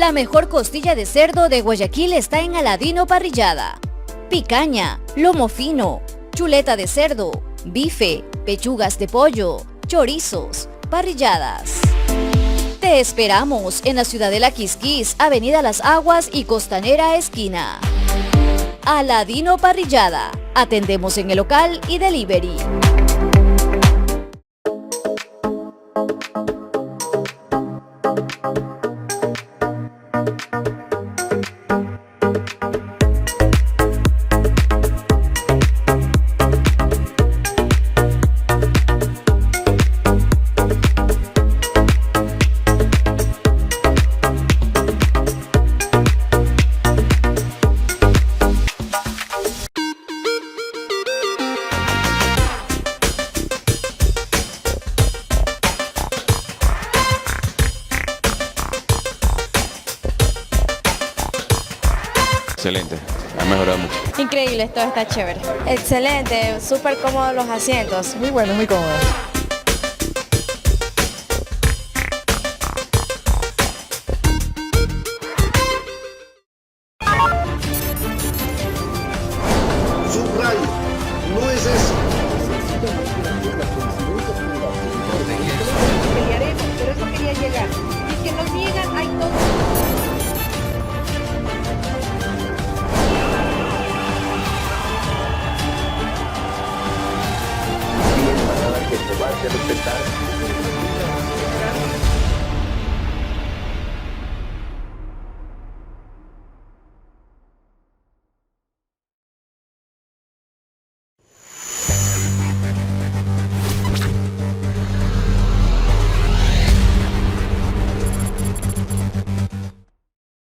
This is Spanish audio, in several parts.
La mejor costilla de cerdo de Guayaquil está en Aladino Parrillada. Picaña, lomo fino, chuleta de cerdo, bife, pechugas de pollo, chorizos, parrilladas. Te esperamos en la Ciudadela Quisquís, Avenida Las Aguas y Costanera Esquina. Aladino Parrillada. Atendemos en el local y delivery. Excelente, ha mejorado mucho. Increíble, todo está chévere. Excelente, súper cómodos los asientos. Muy bueno, muy cómodo. Subrayo, no es eso. Pelearemos, pero eso quería llegar. Y que nos niegan, hay todo.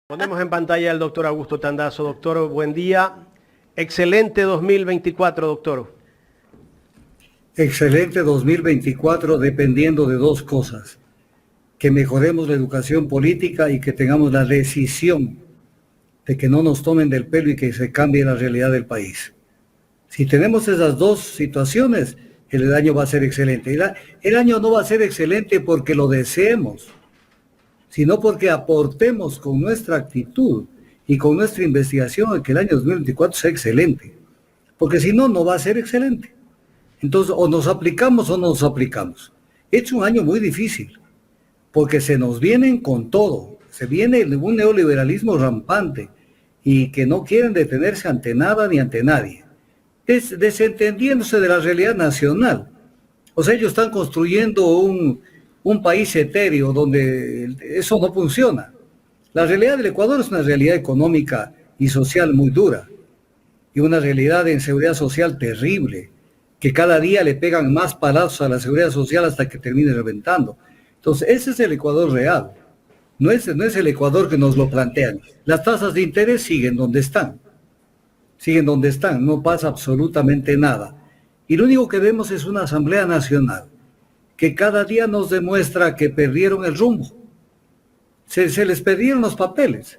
Ponemos en pantalla al doctor Augusto Tandazo. Doctor, buen día. Excelente 2024, doctor. Excelente 2024 dependiendo de dos cosas. Que mejoremos la educación política y que tengamos la decisión de que no nos tomen del pelo y que se cambie la realidad del país. Si tenemos esas dos situaciones, el año va a ser excelente. El año no va a ser excelente porque lo deseemos, sino porque aportemos con nuestra actitud y con nuestra investigación a que el año 2024 sea excelente. Porque si no, no va a ser excelente. Entonces, o nos aplicamos o no nos aplicamos. Es un año muy difícil, porque se nos vienen con todo. Se viene un neoliberalismo rampante y que no quieren detenerse ante nada ni ante nadie. Es desentendiéndose de la realidad nacional. O sea, ellos están construyendo un país etéreo donde eso no funciona. La realidad del Ecuador es una realidad económica y social muy dura y una realidad de inseguridad social terrible, que cada día le pegan más palazos a la seguridad social hasta que termine reventando. Entonces, ese es el Ecuador real. No es el Ecuador que nos lo plantean. Las tasas de interés siguen donde están. Siguen donde están, no pasa absolutamente nada. Y lo único que vemos es una Asamblea Nacional que cada día nos demuestra que perdieron el rumbo. Se les perdieron los papeles.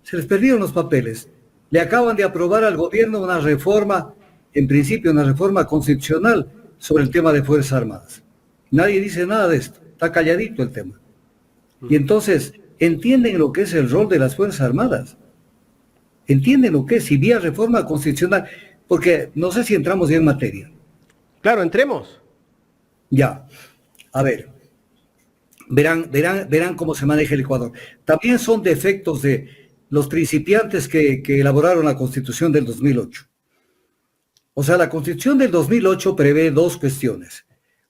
Se les perdieron los papeles. Le acaban de aprobar al gobierno una reforma, en principio una reforma constitucional sobre el tema de Fuerzas Armadas. Nadie dice nada de esto, está calladito el tema. Y entonces, ¿entienden lo que es el rol de las Fuerzas Armadas? ¿Entienden lo que es? Si vía reforma constitucional, porque no sé si entramos ya en materia. Claro, entremos. Ya, a ver, verán cómo se maneja el Ecuador. También son defectos de los principiantes que elaboraron la Constitución del 2008. O sea, la Constitución del 2008 prevé dos cuestiones.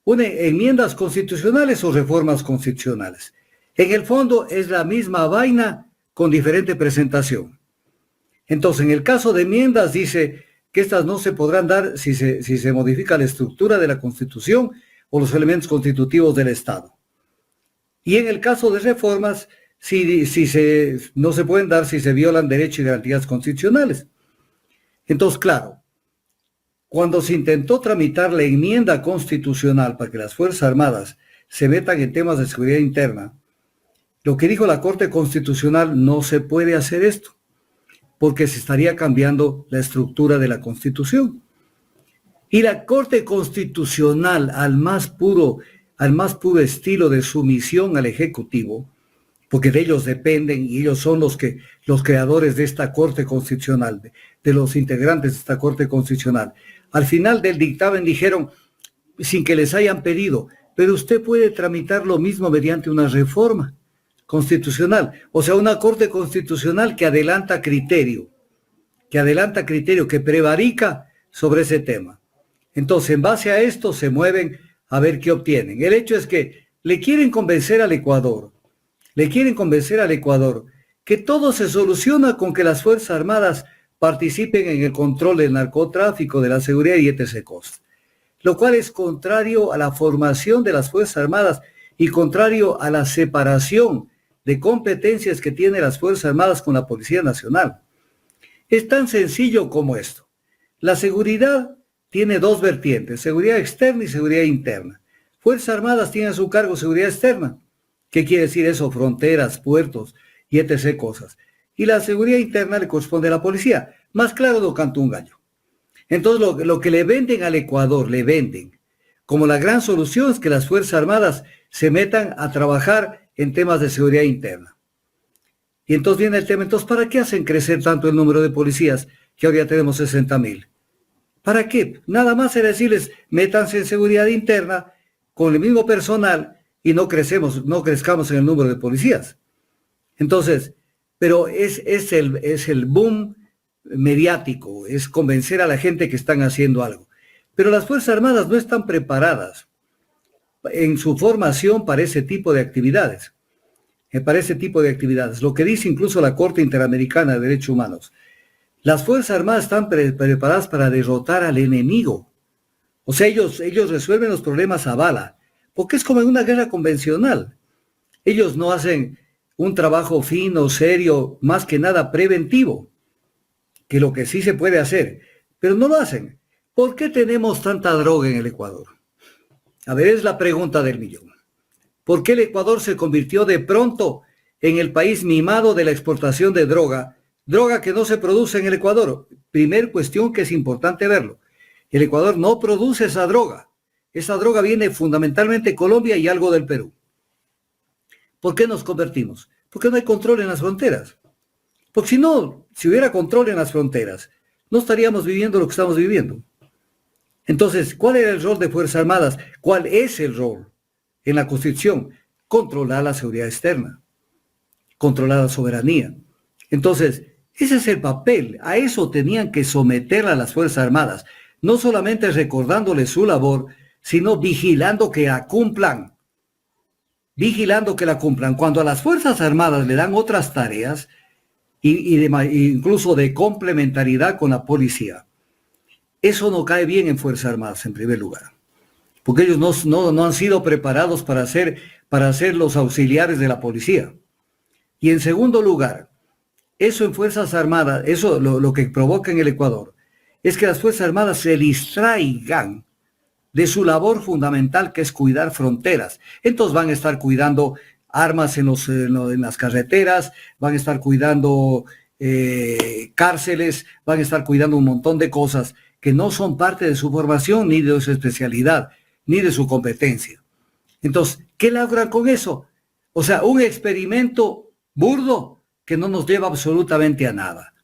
Una, enmiendas constitucionales o reformas constitucionales. En el fondo es la misma vaina con diferente presentación. Entonces, en el caso de enmiendas dice que estas no se podrán dar si se modifica la estructura de la Constitución o los elementos constitutivos del Estado. Y en el caso de reformas, no se pueden dar si se violan derechos y garantías constitucionales. Entonces, claro, cuando se intentó tramitar la enmienda constitucional para que las Fuerzas Armadas se metan en temas de seguridad interna, lo que dijo la Corte Constitucional, no se puede hacer esto, porque se estaría cambiando la estructura de la Constitución. Y la Corte Constitucional, al más puro estilo de sumisión al Ejecutivo, porque de ellos dependen y ellos son los creadores de esta Corte Constitucional, de los integrantes de esta Corte Constitucional. Al final del dictamen dijeron, sin que les hayan pedido, pero usted puede tramitar lo mismo mediante una reforma constitucional, o sea, una Corte Constitucional que adelanta criterio, que prevarica sobre ese tema. Entonces, en base a esto se mueven a ver qué obtienen. El hecho es que le quieren convencer al Ecuador que todo se soluciona con que las Fuerzas Armadas participen en el control del narcotráfico, de la seguridad y etc. cosas, lo cual es contrario a la formación de las Fuerzas Armadas y contrario a la separación de competencias que tienen las Fuerzas Armadas con la Policía Nacional. Es tan sencillo como esto. La seguridad tiene dos vertientes, seguridad externa y seguridad interna. Fuerzas Armadas tienen a su cargo seguridad externa. ¿Qué quiere decir eso? Fronteras, puertos y etc. cosas. Y la seguridad interna le corresponde a la policía. Más claro no canta un gallo. Entonces lo que le venden al Ecuador, le venden como la gran solución es que las Fuerzas Armadas se metan a trabajar en temas de seguridad interna. Y entonces viene el tema, entonces ¿para qué hacen crecer tanto el número de policías que ahora ya tenemos 60,000? ¿Para qué? Nada más era decirles, métanse en seguridad interna con el mismo personal y no crezcamos en el número de policías. Entonces, pero es el boom mediático, es convencer a la gente que están haciendo algo. Pero las Fuerzas Armadas no están preparadas en su formación para ese tipo de actividades. Lo que dice incluso la Corte Interamericana de Derechos Humanos. Las Fuerzas Armadas están preparadas para derrotar al enemigo. O sea, ellos resuelven los problemas a bala, porque es como en una guerra convencional. Ellos no hacen un trabajo fino, serio, más que nada preventivo, que lo que sí se puede hacer, pero no lo hacen. ¿Por qué tenemos tanta droga en el Ecuador? A ver, es la pregunta del millón. ¿Por qué el Ecuador se convirtió de pronto en el país mimado de la exportación de droga? Droga que no se produce en el Ecuador. Primer cuestión que es importante verlo. El Ecuador no produce esa droga. Esa droga viene fundamentalmente de Colombia y algo del Perú. ¿Por qué nos convertimos? Porque no hay control en las fronteras. Porque si hubiera control en las fronteras, no estaríamos viviendo lo que estamos viviendo. Entonces, ¿cuál era el rol de Fuerzas Armadas? ¿Cuál es el rol en la Constitución? Controlar la seguridad externa, controlar la soberanía. Entonces, ese es el papel. A eso tenían que someter a las Fuerzas Armadas, no solamente recordándoles su labor, sino vigilando que la cumplan. Cuando a las Fuerzas Armadas le dan otras tareas, incluso de complementariedad con la policía, eso no cae bien en Fuerzas Armadas en primer lugar, porque ellos no han sido preparados para ser los auxiliares de la policía. Y en segundo lugar, eso en Fuerzas Armadas, eso lo que provoca en el Ecuador, es que las Fuerzas Armadas se distraigan de su labor fundamental, que es cuidar fronteras. Entonces van a estar cuidando armas en las carreteras, van a estar cuidando cárceles, van a estar cuidando un montón de cosas que no son parte de su formación, ni de su especialidad, ni de su competencia. Entonces, ¿qué logran con eso? O sea, un experimento burdo que no nos lleva absolutamente a nada.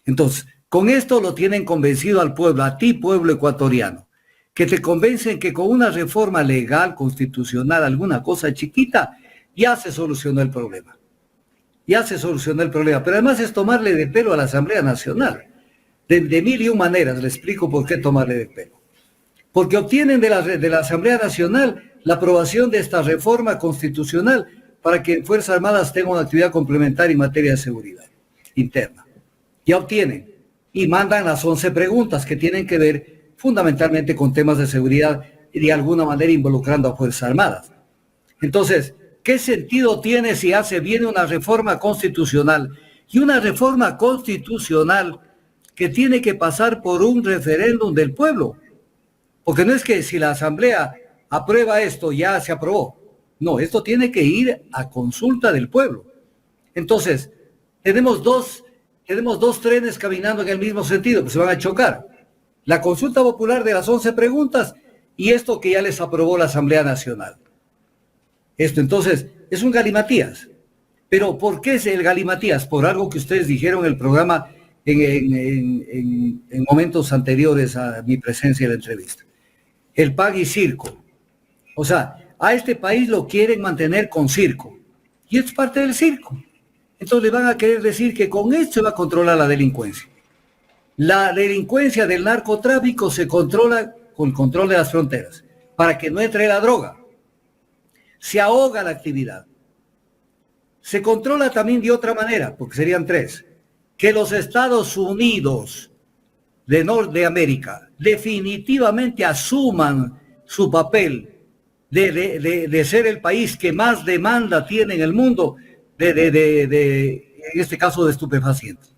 Entonces, con esto lo tienen convencido al pueblo, a ti, pueblo ecuatoriano, que te convencen que con una reforma legal, constitucional, alguna cosa chiquita, ya se solucionó el problema. Pero además es tomarle de pelo a la Asamblea Nacional. De mil y un maneras, le explico por qué tomarle de pelo. Porque obtienen de la Asamblea Nacional la aprobación de esta reforma constitucional para que Fuerzas Armadas tengan una actividad complementaria en materia de seguridad interna. Ya obtienen y mandan las 11 preguntas que tienen que ver fundamentalmente con temas de seguridad y de alguna manera involucrando a Fuerzas Armadas. Entonces, ¿qué sentido tiene si viene una reforma constitucional? Y una reforma constitucional que tiene que pasar por un referéndum del pueblo. Porque no es que si la Asamblea aprueba esto, ya se aprobó. No, esto tiene que ir a consulta del pueblo. Entonces, tenemos dos trenes caminando en el mismo sentido, pues se van a chocar. La consulta popular de las 11 preguntas y esto que ya les aprobó la Asamblea Nacional. Esto entonces es un galimatías. Pero ¿por qué es el galimatías? Por algo que ustedes dijeron en el programa en momentos anteriores a mi presencia en la entrevista. El PAG y circo. O sea, a este país lo quieren mantener con circo. Y es parte del circo. Entonces le van a querer decir que con esto se va a controlar la delincuencia. La delincuencia del narcotráfico se controla con el control de las fronteras, para que no entre la droga. Se ahoga la actividad. Se controla también de otra manera, porque serían tres. Que los Estados Unidos de Norteamérica definitivamente asuman su papel de ser el país que más demanda tiene en el mundo en este caso de estupefacientes.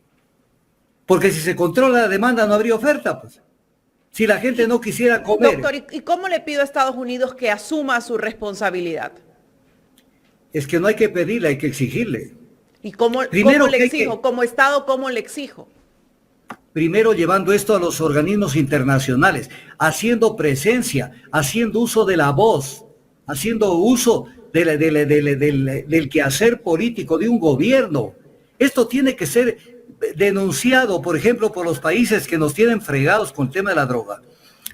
Porque si se controla la demanda no habría oferta, pues. Si la gente no quisiera comer. Doctor, ¿y cómo le pido a Estados Unidos que asuma su responsabilidad? Es que no hay que pedirle, hay que exigirle. ¿Y cómo le exijo? Como Estado, ¿cómo le exijo? Primero llevando esto a los organismos internacionales, haciendo presencia, haciendo uso de la voz, haciendo uso del quehacer político de un gobierno. Esto tiene que ser denunciado, por ejemplo, por los países que nos tienen fregados con el tema de la droga,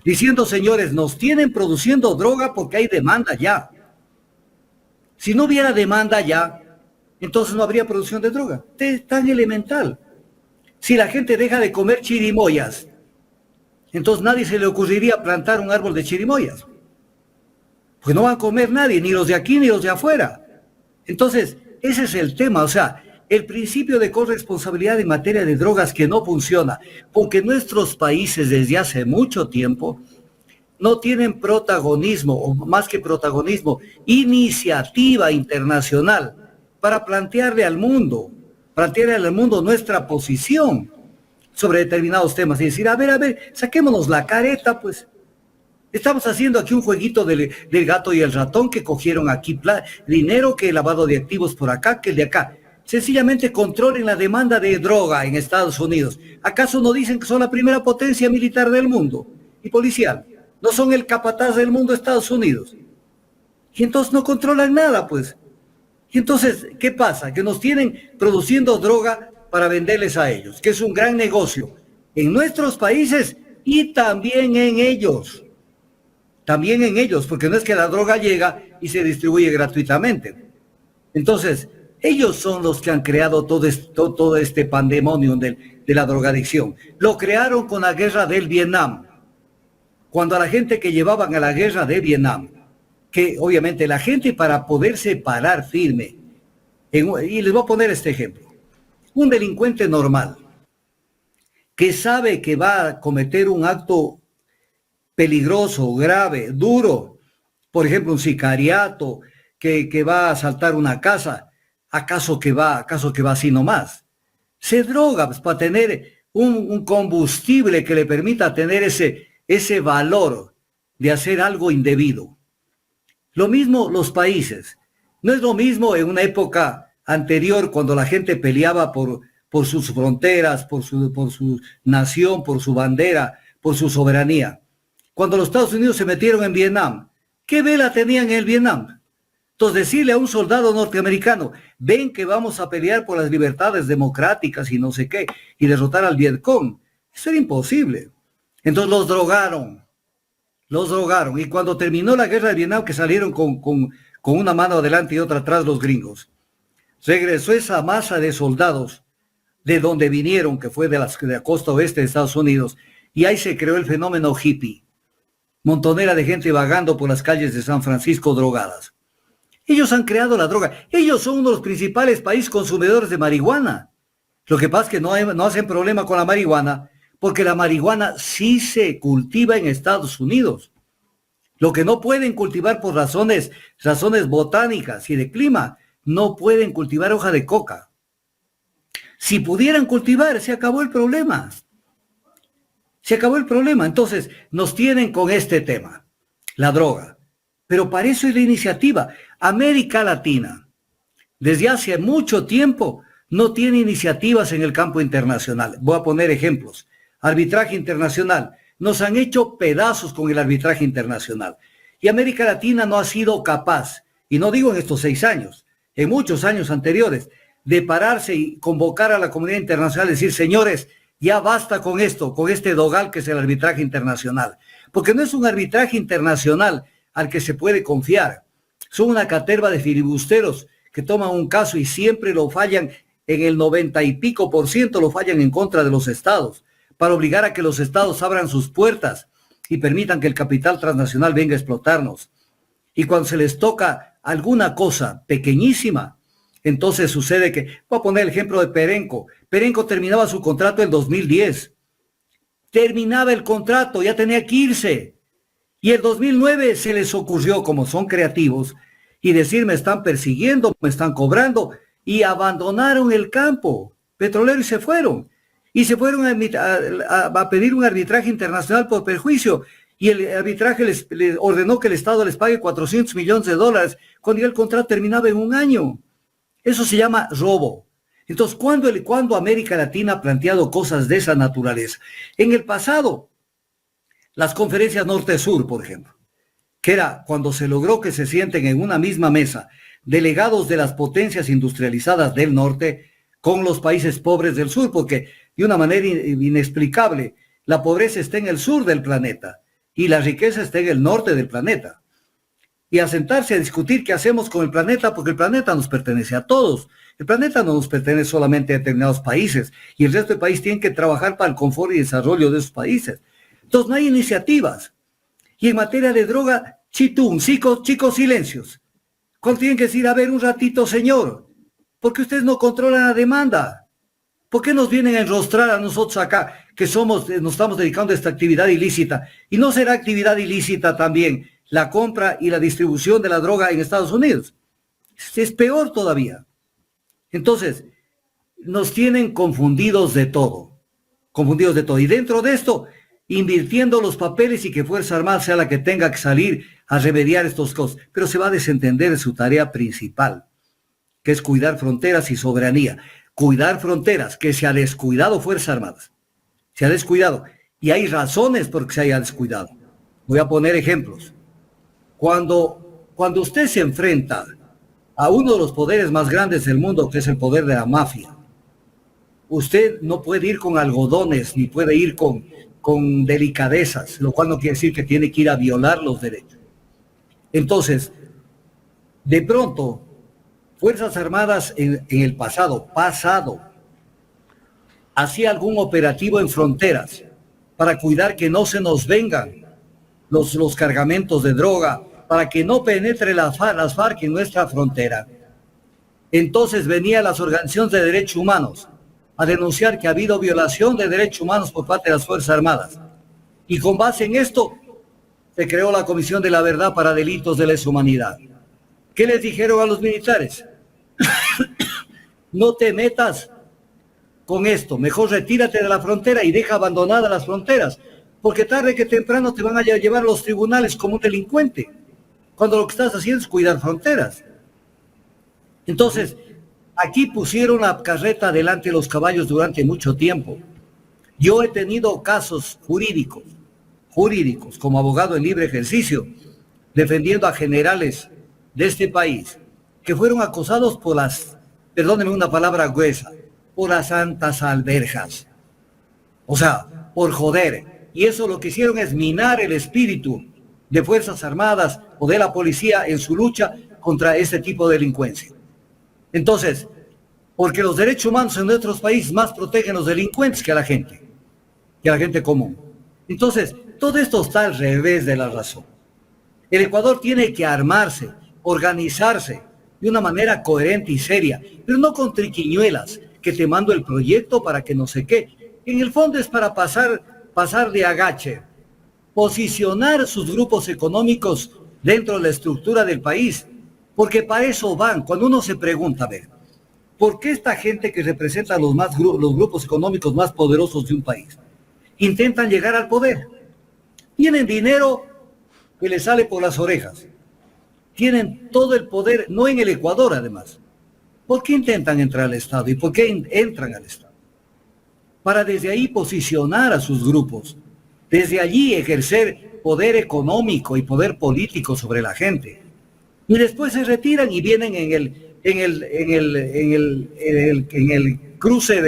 diciendo, señores, nos tienen produciendo droga porque hay demanda ya. Si no hubiera demanda ya, entonces no habría producción de droga. Es tan elemental. Si la gente deja de comer chirimoyas, entonces nadie se le ocurriría plantar un árbol de chirimoyas. Pues no va a comer nadie, ni los de aquí ni los de afuera. Entonces, ese es el tema, o sea, el principio de corresponsabilidad en materia de drogas que no funciona, porque nuestros países desde hace mucho tiempo no tienen protagonismo, o más que protagonismo, iniciativa internacional para plantearle al mundo nuestra posición sobre determinados temas y decir, a ver, saquémonos la careta, pues. Estamos haciendo aquí un jueguito del gato y el ratón que cogieron aquí dinero, que lavado de activos por acá, que el de acá. Sencillamente controlen la demanda de droga en Estados Unidos. ¿Acaso no dicen que son la primera potencia militar del mundo y policial? ¿No son el capataz del mundo Estados Unidos? Y entonces no controlan nada, pues. Y entonces, ¿qué pasa? Que nos tienen produciendo droga para venderles a ellos, que es un gran negocio en nuestros países y también en ellos. También en ellos, porque no es que la droga llega y se distribuye gratuitamente. Entonces, ellos son los que han creado todo este pandemonium de la drogadicción. Lo crearon con la guerra del Vietnam. Cuando a la gente que llevaban a la guerra de Vietnam, que obviamente la gente para poderse parar firme, y les voy a poner este ejemplo, un delincuente normal, que sabe que va a cometer un acto peligroso, grave, duro, por ejemplo un sicariato, que va a asaltar una casa, ¿acaso que va así nomás? Se droga pues, para tener un combustible que le permita tener ese valor de hacer algo indebido. Lo mismo los países. No es lo mismo en una época anterior cuando la gente peleaba por sus fronteras, por su nación, por su bandera, por su soberanía. Cuando los Estados Unidos se metieron en Vietnam, ¿qué vela tenían en el Vietnam? Entonces decirle a un soldado norteamericano, ven que vamos a pelear por las libertades democráticas y no sé qué, y derrotar al Vietcong, eso era imposible. Entonces los drogaron, y cuando terminó la guerra de Vietnam, que salieron con una mano adelante y otra atrás los gringos, regresó esa masa de soldados de donde vinieron, que fue de la costa oeste de Estados Unidos, y ahí se creó el fenómeno hippie, montonera de gente vagando por las calles de San Francisco drogadas. Ellos han creado la droga. Ellos son uno de los principales países consumidores de marihuana. Lo que pasa es que no hacen problema con la marihuana, porque la marihuana sí se cultiva en Estados Unidos. Lo que no pueden cultivar por razones botánicas y de clima, no pueden cultivar hoja de coca. Si pudieran cultivar, se acabó el problema. Se acabó el problema. Entonces, nos tienen con este tema, la droga. Pero para eso es la iniciativa. América Latina, desde hace mucho tiempo, no tiene iniciativas en el campo internacional. Voy a poner ejemplos. Arbitraje internacional. Nos han hecho pedazos con el arbitraje internacional. Y América Latina no ha sido capaz, y no digo en estos 6 años, en muchos años anteriores, de pararse y convocar a la comunidad internacional y decir, señores, ya basta con esto, con este dogal que es el arbitraje internacional. Porque no es un arbitraje internacional al que se puede confiar. Son una caterva de filibusteros que toman un caso y siempre lo fallan, en el 90 y pico % lo fallan en contra de los estados, para obligar a que los estados abran sus puertas y permitan que el capital transnacional venga a explotarnos. Y cuando se les toca alguna cosa pequeñísima, entonces sucede que, voy a poner el ejemplo de Perenco. Perenco terminaba su contrato en 2010. Terminaba el contrato, ya tenía que irse. Y en 2009 se les ocurrió, como son creativos, y decir, me están persiguiendo, me están cobrando, y abandonaron el campo petrolero y se fueron. Y se fueron a pedir un arbitraje internacional por perjuicio. Y el arbitraje les ordenó que el Estado les pague $400 millones, cuando ya el contrato terminaba en un año. Eso se llama robo. Entonces, ¿cuándo América Latina ha planteado cosas de esa naturaleza? En el pasado, las conferencias norte-sur, por ejemplo, que era cuando se logró que se sienten en una misma mesa delegados de las potencias industrializadas del norte con los países pobres del sur, porque de una manera inexplicable, la pobreza está en el sur del planeta y la riqueza está en el norte del planeta. Y a sentarse a discutir qué hacemos con el planeta, porque el planeta nos pertenece a todos. El planeta no nos pertenece solamente a determinados países, y el resto del país tiene que trabajar para el confort y desarrollo de esos países. Entonces no hay iniciativas. Y en materia de droga, chitún, chicos, silencios. Cuando tienen que decir, a ver, un ratito, señor, ¿por qué ustedes no controlan la demanda? ¿Por qué nos vienen a enrostrar a nosotros acá, que nos estamos dedicando a esta actividad ilícita? ¿Y no será actividad ilícita también la compra y la distribución de la droga en Estados Unidos? Es peor todavía. Entonces, nos tienen confundidos de todo. Y dentro de esto, invirtiendo los papeles y que Fuerza Armada sea la que tenga que salir a remediar estos cosas. Pero se va a desentender de su tarea principal, que es cuidar fronteras y soberanía. Cuidar fronteras, que se ha descuidado Fuerzas Armadas. Se ha descuidado. Y hay razones por que se haya descuidado. Voy a poner ejemplos. Cuando usted se enfrenta a uno de los poderes más grandes del mundo, que es el poder de la mafia, usted no puede ir con algodones, ni puede ir con delicadezas, lo cual no quiere decir que tiene que ir a violar los derechos. Entonces, de pronto, Fuerzas Armadas en el pasado, hacía algún operativo en fronteras para cuidar que no se nos vengan los cargamentos de droga, para que no penetre las FARC en nuestra frontera. Entonces venían las organizaciones de derechos humanos a denunciar que ha habido violación de derechos humanos por parte de las Fuerzas Armadas. Y con base en esto, se creó la Comisión de la Verdad para Delitos de Lesa Humanidad. ¿Qué les dijeron a los militares? No te metas con esto, mejor retírate de la frontera y deja abandonadas las fronteras, porque tarde que temprano te van a llevar a los tribunales como un delincuente, cuando lo que estás haciendo es cuidar fronteras. Entonces, aquí pusieron la carreta delante de los caballos durante mucho tiempo. Yo he tenido casos jurídicos, como abogado en libre ejercicio, defendiendo a generales de este país, que fueron acosados por perdónenme una palabra gruesa, por las santas alberjas. O sea, por joder. Y eso lo que hicieron es minar el espíritu de Fuerzas Armadas o de la policía en su lucha contra este tipo de delincuencia. Entonces, porque los derechos humanos en nuestros países más protegen a los delincuentes que a la gente común. Entonces, todo esto está al revés de la razón. El Ecuador tiene que armarse, organizarse de una manera coherente y seria, pero no con triquiñuelas, que te mando el proyecto para que no sé qué. En el fondo es para pasar de agache, posicionar sus grupos económicos dentro de la estructura del país, porque para eso van. Cuando uno se pregunta, a ver, ¿por qué esta gente que representa los grupos económicos más poderosos de un país intentan llegar al poder? Tienen dinero que les sale por las orejas. Tienen todo el poder, no en el Ecuador además. ¿Por qué intentan entrar al Estado? ¿Y por qué entran al Estado? Para desde ahí posicionar a sus grupos, desde allí ejercer poder económico y poder político sobre la gente. Y después se retiran y vienen en el cruce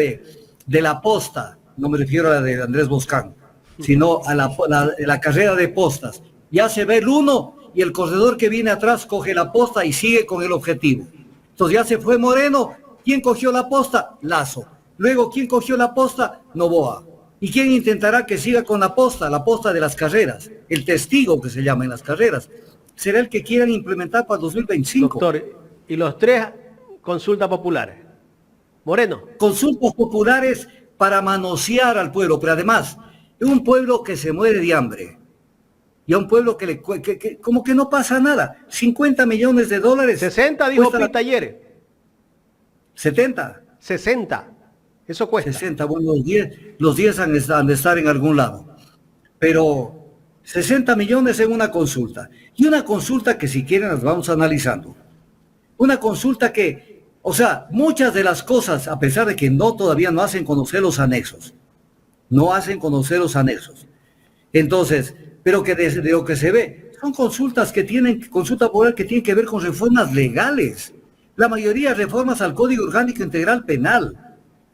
de la posta, no me refiero a la de Andrés Boscán, sino a la carrera de postas. Ya se ve el uno y el corredor que viene atrás coge la posta y sigue con el objetivo. Entonces ya se fue Moreno. ¿Quién cogió la posta? Lazo. Luego, ¿quién cogió la posta? Noboa. ¿Y quién intentará que siga con la posta de las carreras? El testigo que se llama en las carreras. Será el que quieran implementar para el 2025. Doctor, y los tres consultas populares. Moreno. Consultas populares para manosear al pueblo, pero además, es un pueblo que se muere de hambre. Y a un pueblo que como que no pasa nada. 50 millones de dólares. 60 dijo Pita ayer. 70. 60. Eso cuesta. 60, bueno, los 10 han de estar en algún lado. Pero 60 millones en una consulta. Y una consulta que si quieren las vamos analizando. Una consulta que, o sea, muchas de las cosas, a pesar de que todavía no hacen conocer los anexos. No hacen conocer los anexos. Entonces, pero que desde lo que se ve, son consulta popular que tienen que ver con reformas legales. La mayoría de reformas al Código Orgánico Integral Penal.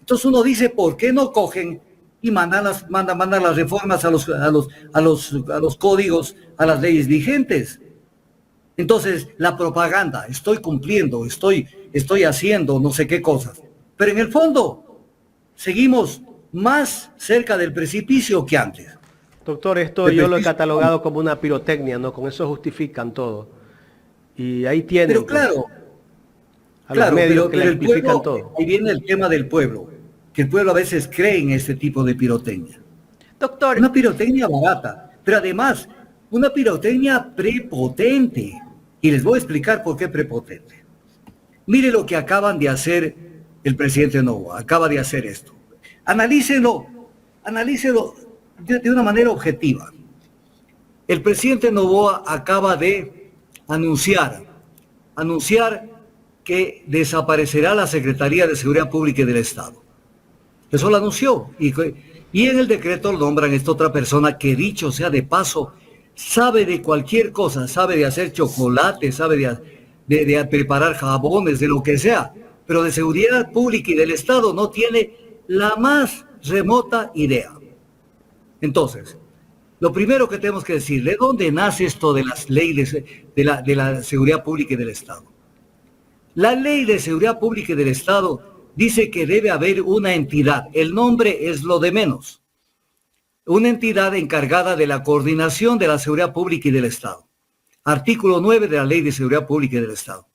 Entonces uno dice, ¿por qué no cogen y mandan las reformas a los códigos, a las leyes vigentes? Entonces, la propaganda, estoy cumpliendo, estoy haciendo no sé qué cosas. Pero en el fondo, seguimos más cerca del precipicio que antes. Doctor, esto yo lo he catalogado como una pirotecnia, ¿no? Con eso justifican todo. Y ahí tienen. Pero claro, a los medios que pero le amplifican todo. Ahí viene el tema del pueblo, que el pueblo a veces cree en este tipo de pirotecnia. Doctor. Una pirotecnia barata, pero además una pirotecnia prepotente. Y les voy a explicar por qué prepotente. Mire lo que acaban de hacer el presidente Noboa. Acaba de hacer esto. Analícelo de una manera objetiva. El presidente Noboa acaba de anunciar que desaparecerá la Secretaría de Seguridad Pública y del Estado. Eso lo anunció. Y en el decreto lo nombran esta otra persona que, dicho sea de paso, sabe de cualquier cosa, sabe de hacer chocolate, sabe de preparar jabones, de lo que sea, pero de seguridad pública y del Estado no tiene la más remota idea. Entonces, lo primero que tenemos que decir, ¿de dónde nace esto de las leyes de la seguridad pública y del Estado? La ley de seguridad pública y del Estado dice que debe haber una entidad, el nombre es lo de menos. Una entidad encargada de la coordinación de la seguridad pública y del Estado. Artículo 9 de la Ley de Seguridad Pública y del Estado.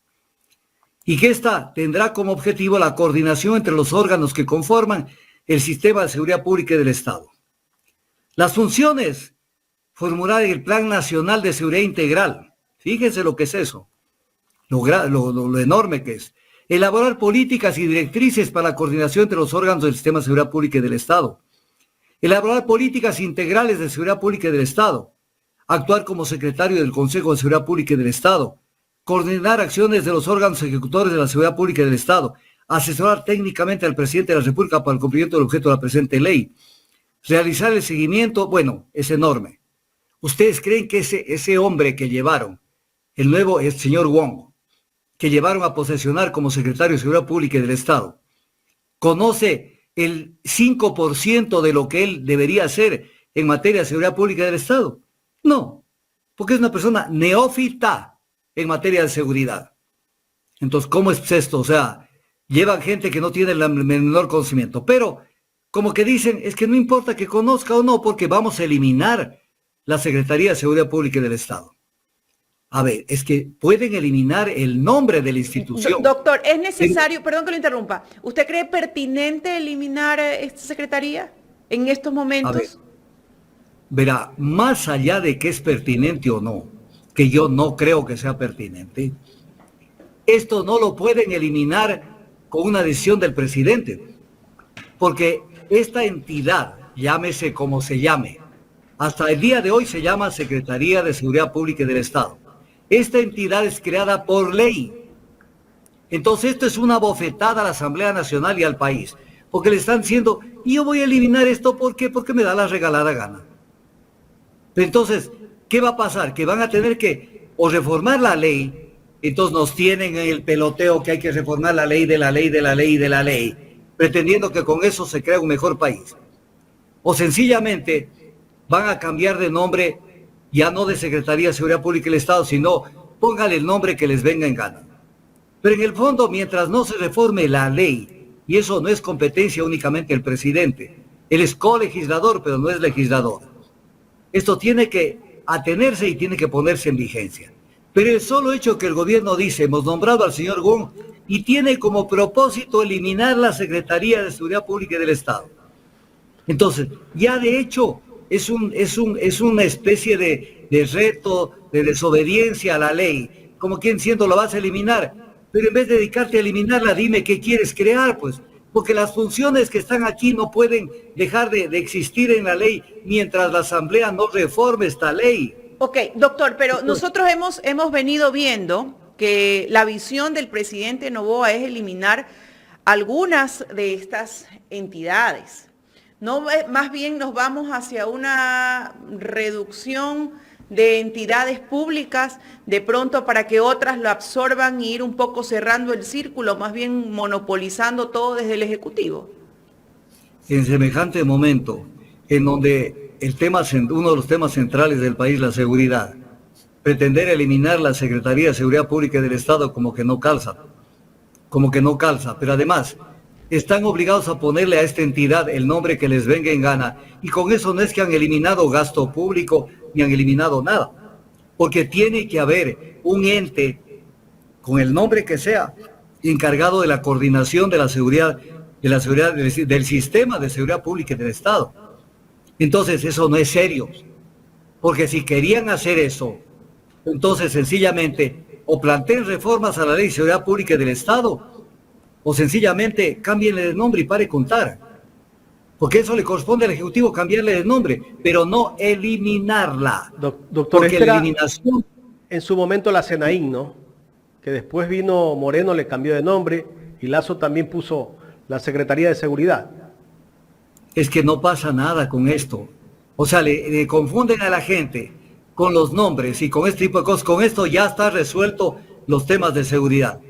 Y que ésta tendrá como objetivo la coordinación entre los órganos que conforman el sistema de seguridad pública y del Estado. Las funciones, formular el Plan Nacional de Seguridad Integral. Fíjense lo que es eso, lo enorme que es. Elaborar políticas y directrices para la coordinación entre los órganos del sistema de seguridad pública y del Estado. Elaborar políticas integrales de seguridad pública y del Estado, actuar como secretario del Consejo de Seguridad Pública y del Estado, coordinar acciones de los órganos ejecutores de la seguridad pública y del Estado, asesorar técnicamente al presidente de la República para el cumplimiento del objeto de la presente ley, realizar el seguimiento, bueno, es enorme. ¿Ustedes creen que ese hombre que llevaron, el nuevo señor Wong, que llevaron a posesionar como secretario de Seguridad Pública y del Estado, conoce el 5% de lo que él debería hacer en materia de seguridad pública del Estado? No, porque es una persona neófita en materia de seguridad. Entonces, ¿cómo es esto? O sea, llevan gente que no tiene el menor conocimiento, pero como que dicen, es que no importa que conozca o no, porque vamos a eliminar la Secretaría de Seguridad Pública y del Estado. A ver, es que pueden eliminar el nombre de la institución. Doctor, ¿es necesario, perdón que lo interrumpa, ¿usted cree pertinente eliminar esta secretaría en estos momentos? A ver, verá, más allá de que es pertinente o no, que yo no creo que sea pertinente, esto no lo pueden eliminar con una decisión del presidente, porque esta entidad, llámese como se llame, hasta el día de hoy se llama Secretaría de Seguridad Pública y del Estado. Esta entidad es creada por ley. Entonces esto es una bofetada a la Asamblea Nacional y al país, porque le están diciendo, y yo voy a eliminar esto, ¿por qué? Porque me da la regalada gana. Entonces, ¿qué va a pasar? Que van a tener que o reformar la ley entonces nos tienen en el peloteo que hay que reformar la ley de la ley de la ley de la ley, pretendiendo que con eso se crea un mejor país. O sencillamente van a cambiar de nombre, ya no de Secretaría de Seguridad Pública del Estado, sino póngale el nombre que les venga en gana. Pero en el fondo, mientras no se reforme la ley, y eso no es competencia únicamente del presidente, él es colegislador, pero no es legislador. Esto tiene que atenerse y tiene que ponerse en vigencia. Pero el solo hecho que el gobierno dice, hemos nombrado al señor Wong, y tiene como propósito eliminar la Secretaría de Seguridad Pública del Estado. Entonces, ya de hecho, es una especie de reto, de desobediencia a la ley, como quien diciendo lo vas a eliminar, pero en vez de dedicarte a eliminarla, dime qué quieres crear, pues, porque las funciones que están aquí no pueden dejar de existir en la ley mientras la Asamblea no reforme esta ley. Ok, doctor, pero nosotros hemos venido viendo que la visión del presidente Noboa es eliminar algunas de estas entidades. No, más bien nos vamos hacia una reducción de entidades públicas, de pronto para que otras lo absorban y ir un poco cerrando el círculo, más bien monopolizando todo desde el Ejecutivo. En semejante momento, en donde uno de los temas centrales del país, la seguridad, pretender eliminar la Secretaría de Seguridad Pública del Estado como que no calza, pero además están obligados a ponerle a esta entidad el nombre que les venga en gana, y con eso no es que han eliminado gasto público ni han eliminado nada, porque tiene que haber un ente con el nombre que sea encargado de la coordinación de la seguridad del sistema de seguridad pública del Estado. Entonces eso no es serio, porque si querían hacer eso, entonces sencillamente o planteen reformas a la ley de seguridad pública del Estado, o sencillamente cámbienle de nombre y pare contar. Porque eso le corresponde al Ejecutivo, cambiarle de nombre, pero no eliminarla. Doctor, porque la eliminación... En su momento la Senaín, ¿no? Que después vino Moreno, le cambió de nombre, y Lazo también puso la Secretaría de Seguridad. Es que no pasa nada con esto. O sea, le confunden a la gente con los nombres y con este tipo de cosas. Con esto ya está resuelto los temas de seguridad.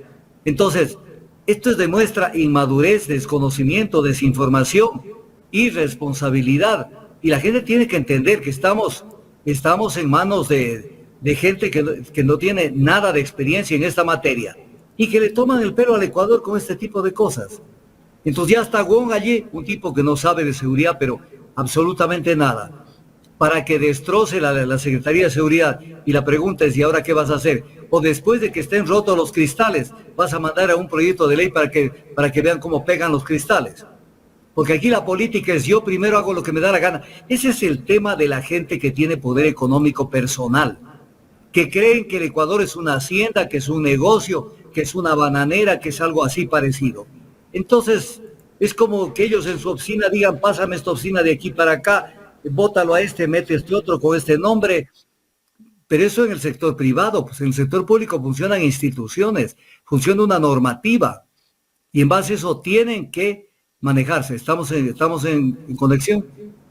Entonces, esto demuestra inmadurez, desconocimiento, desinformación, irresponsabilidad. Y la gente tiene que entender que estamos en manos de gente que no tiene nada de experiencia en esta materia y que le toman el pelo al Ecuador con este tipo de cosas. Entonces ya está Wong allí, un tipo que no sabe de seguridad, pero absolutamente nada, para que destroce la Secretaría de Seguridad. Y la pregunta es, ¿y ahora qué vas a hacer? O después de que estén rotos los cristales, vas a mandar a un proyecto de ley para que vean cómo pegan los cristales. Porque aquí la política es yo primero hago lo que me da la gana. Ese es el tema de la gente que tiene poder económico personal, que creen que el Ecuador es una hacienda, que es un negocio, que es una bananera, que es algo así parecido. Entonces, es como que ellos en su oficina digan, pásame esta oficina de aquí para acá, bótalo a este, mete este otro con este nombre. Pero eso en el sector privado, pues en el sector público funcionan instituciones, funciona una normativa, y en base a eso tienen que manejarse. ¿Estamos en conexión?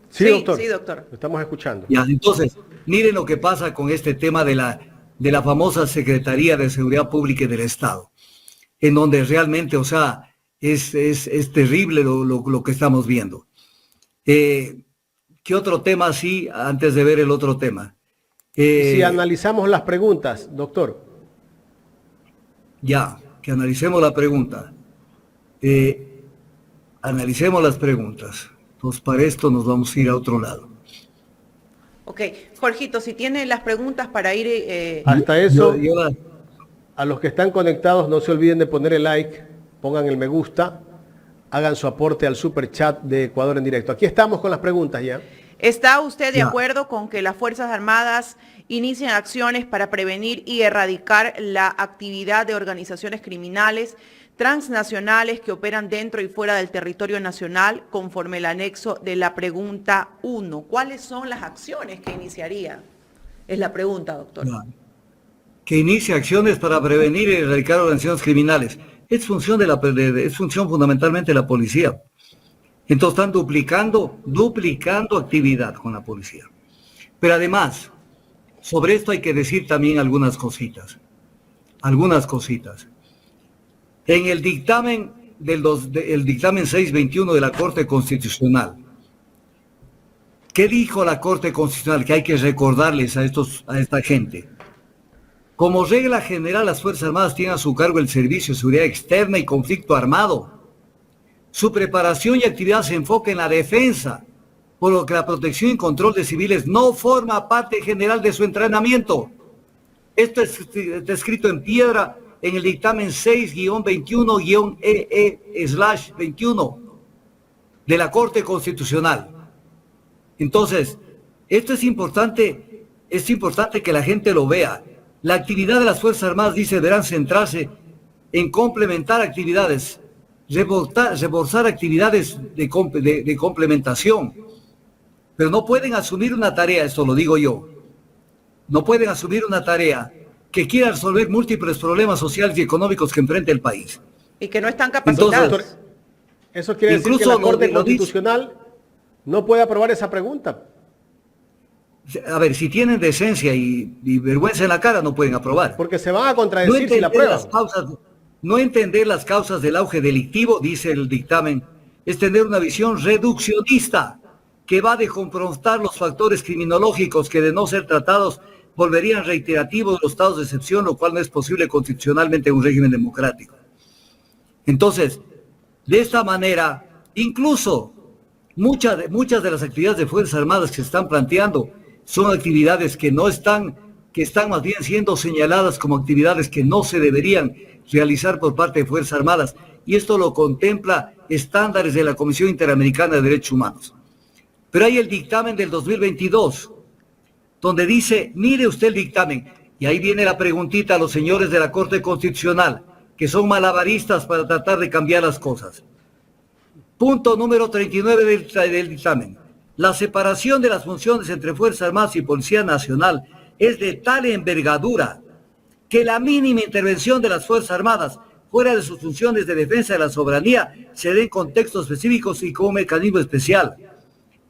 Sí, doctor. Sí, doctor. Lo estamos escuchando. Ya, entonces, miren lo que pasa con este tema de la famosa Secretaría de Seguridad Pública del Estado, en donde realmente, o sea, es terrible lo que estamos viendo. ¿Qué otro tema así, antes de ver el otro tema? Si analizamos las preguntas, doctor. Ya, que analicemos la pregunta. Analicemos las preguntas. Entonces, para esto nos vamos a ir a otro lado. Ok, Jorgito, si tiene las preguntas para ir... Hasta eso, Yo a los que están conectados, no se olviden de poner el like, pongan el me gusta, hagan su aporte al super chat de Ecuador en directo. Aquí estamos con las preguntas ya. ¿Está usted de Ya. acuerdo con que las Fuerzas Armadas inicien acciones para prevenir y erradicar la actividad de organizaciones criminales transnacionales que operan dentro y fuera del territorio nacional, conforme el anexo de la pregunta 1? ¿Cuáles son las acciones que iniciaría? Es la pregunta, doctor. que inicie acciones para prevenir y erradicar organizaciones criminales. Es función es función fundamentalmente de la policía. Entonces están duplicando actividad con la policía. Pero además, sobre esto hay que decir también algunas cositas. algunas cositas. En el dictamen el dictamen 621 de la Corte Constitucional, ¿qué dijo la Corte Constitucional? Que hay que recordarles a esta gente. Como regla general, las Fuerzas Armadas tienen a su cargo el servicio de seguridad externa y conflicto armado. Su preparación y actividad se enfoca en la defensa, por lo que la protección y control de civiles no forma parte general de su entrenamiento. Esto está escrito en piedra en el dictamen 6-21-EE/21 de la Corte Constitucional. Entonces, esto es importante que la gente lo vea. La actividad de las Fuerzas Armadas, dice, deberán centrarse en complementar actividades, reforzar actividades de complementación, pero no pueden asumir una tarea, esto lo digo yo, no pueden asumir una tarea que quiera resolver múltiples problemas sociales y económicos que enfrenta el país. Y que no están capacitados. Entonces, eso quiere decir que la Corte Constitucional no puede aprobar esa pregunta. A ver, si tienen decencia y vergüenza en la cara, no pueden aprobar. Porque se van a contradecir si la aprueban. No entender las causas del auge delictivo, dice el dictamen, es tener una visión reduccionista que va de confrontar los factores criminológicos que, de no ser tratados, volverían reiterativos los estados de excepción, lo cual no es posible constitucionalmente en un régimen democrático. Entonces, de esta manera, incluso muchas de las actividades de Fuerzas Armadas que se están planteando son actividades que están más bien siendo señaladas como actividades que no se deberían realizar por parte de Fuerzas Armadas, y esto lo contempla estándares de la Comisión Interamericana de Derechos Humanos. Pero hay el dictamen del 2022, donde dice, mire usted el dictamen, y ahí viene la preguntita a los señores de la Corte Constitucional, que son malabaristas para tratar de cambiar las cosas. Punto número 39 del dictamen. La separación de las funciones entre Fuerzas Armadas y Policía Nacional es de tal envergadura que la mínima intervención de las Fuerzas Armadas fuera de sus funciones de defensa de la soberanía se dé en contextos específicos y como mecanismo especial.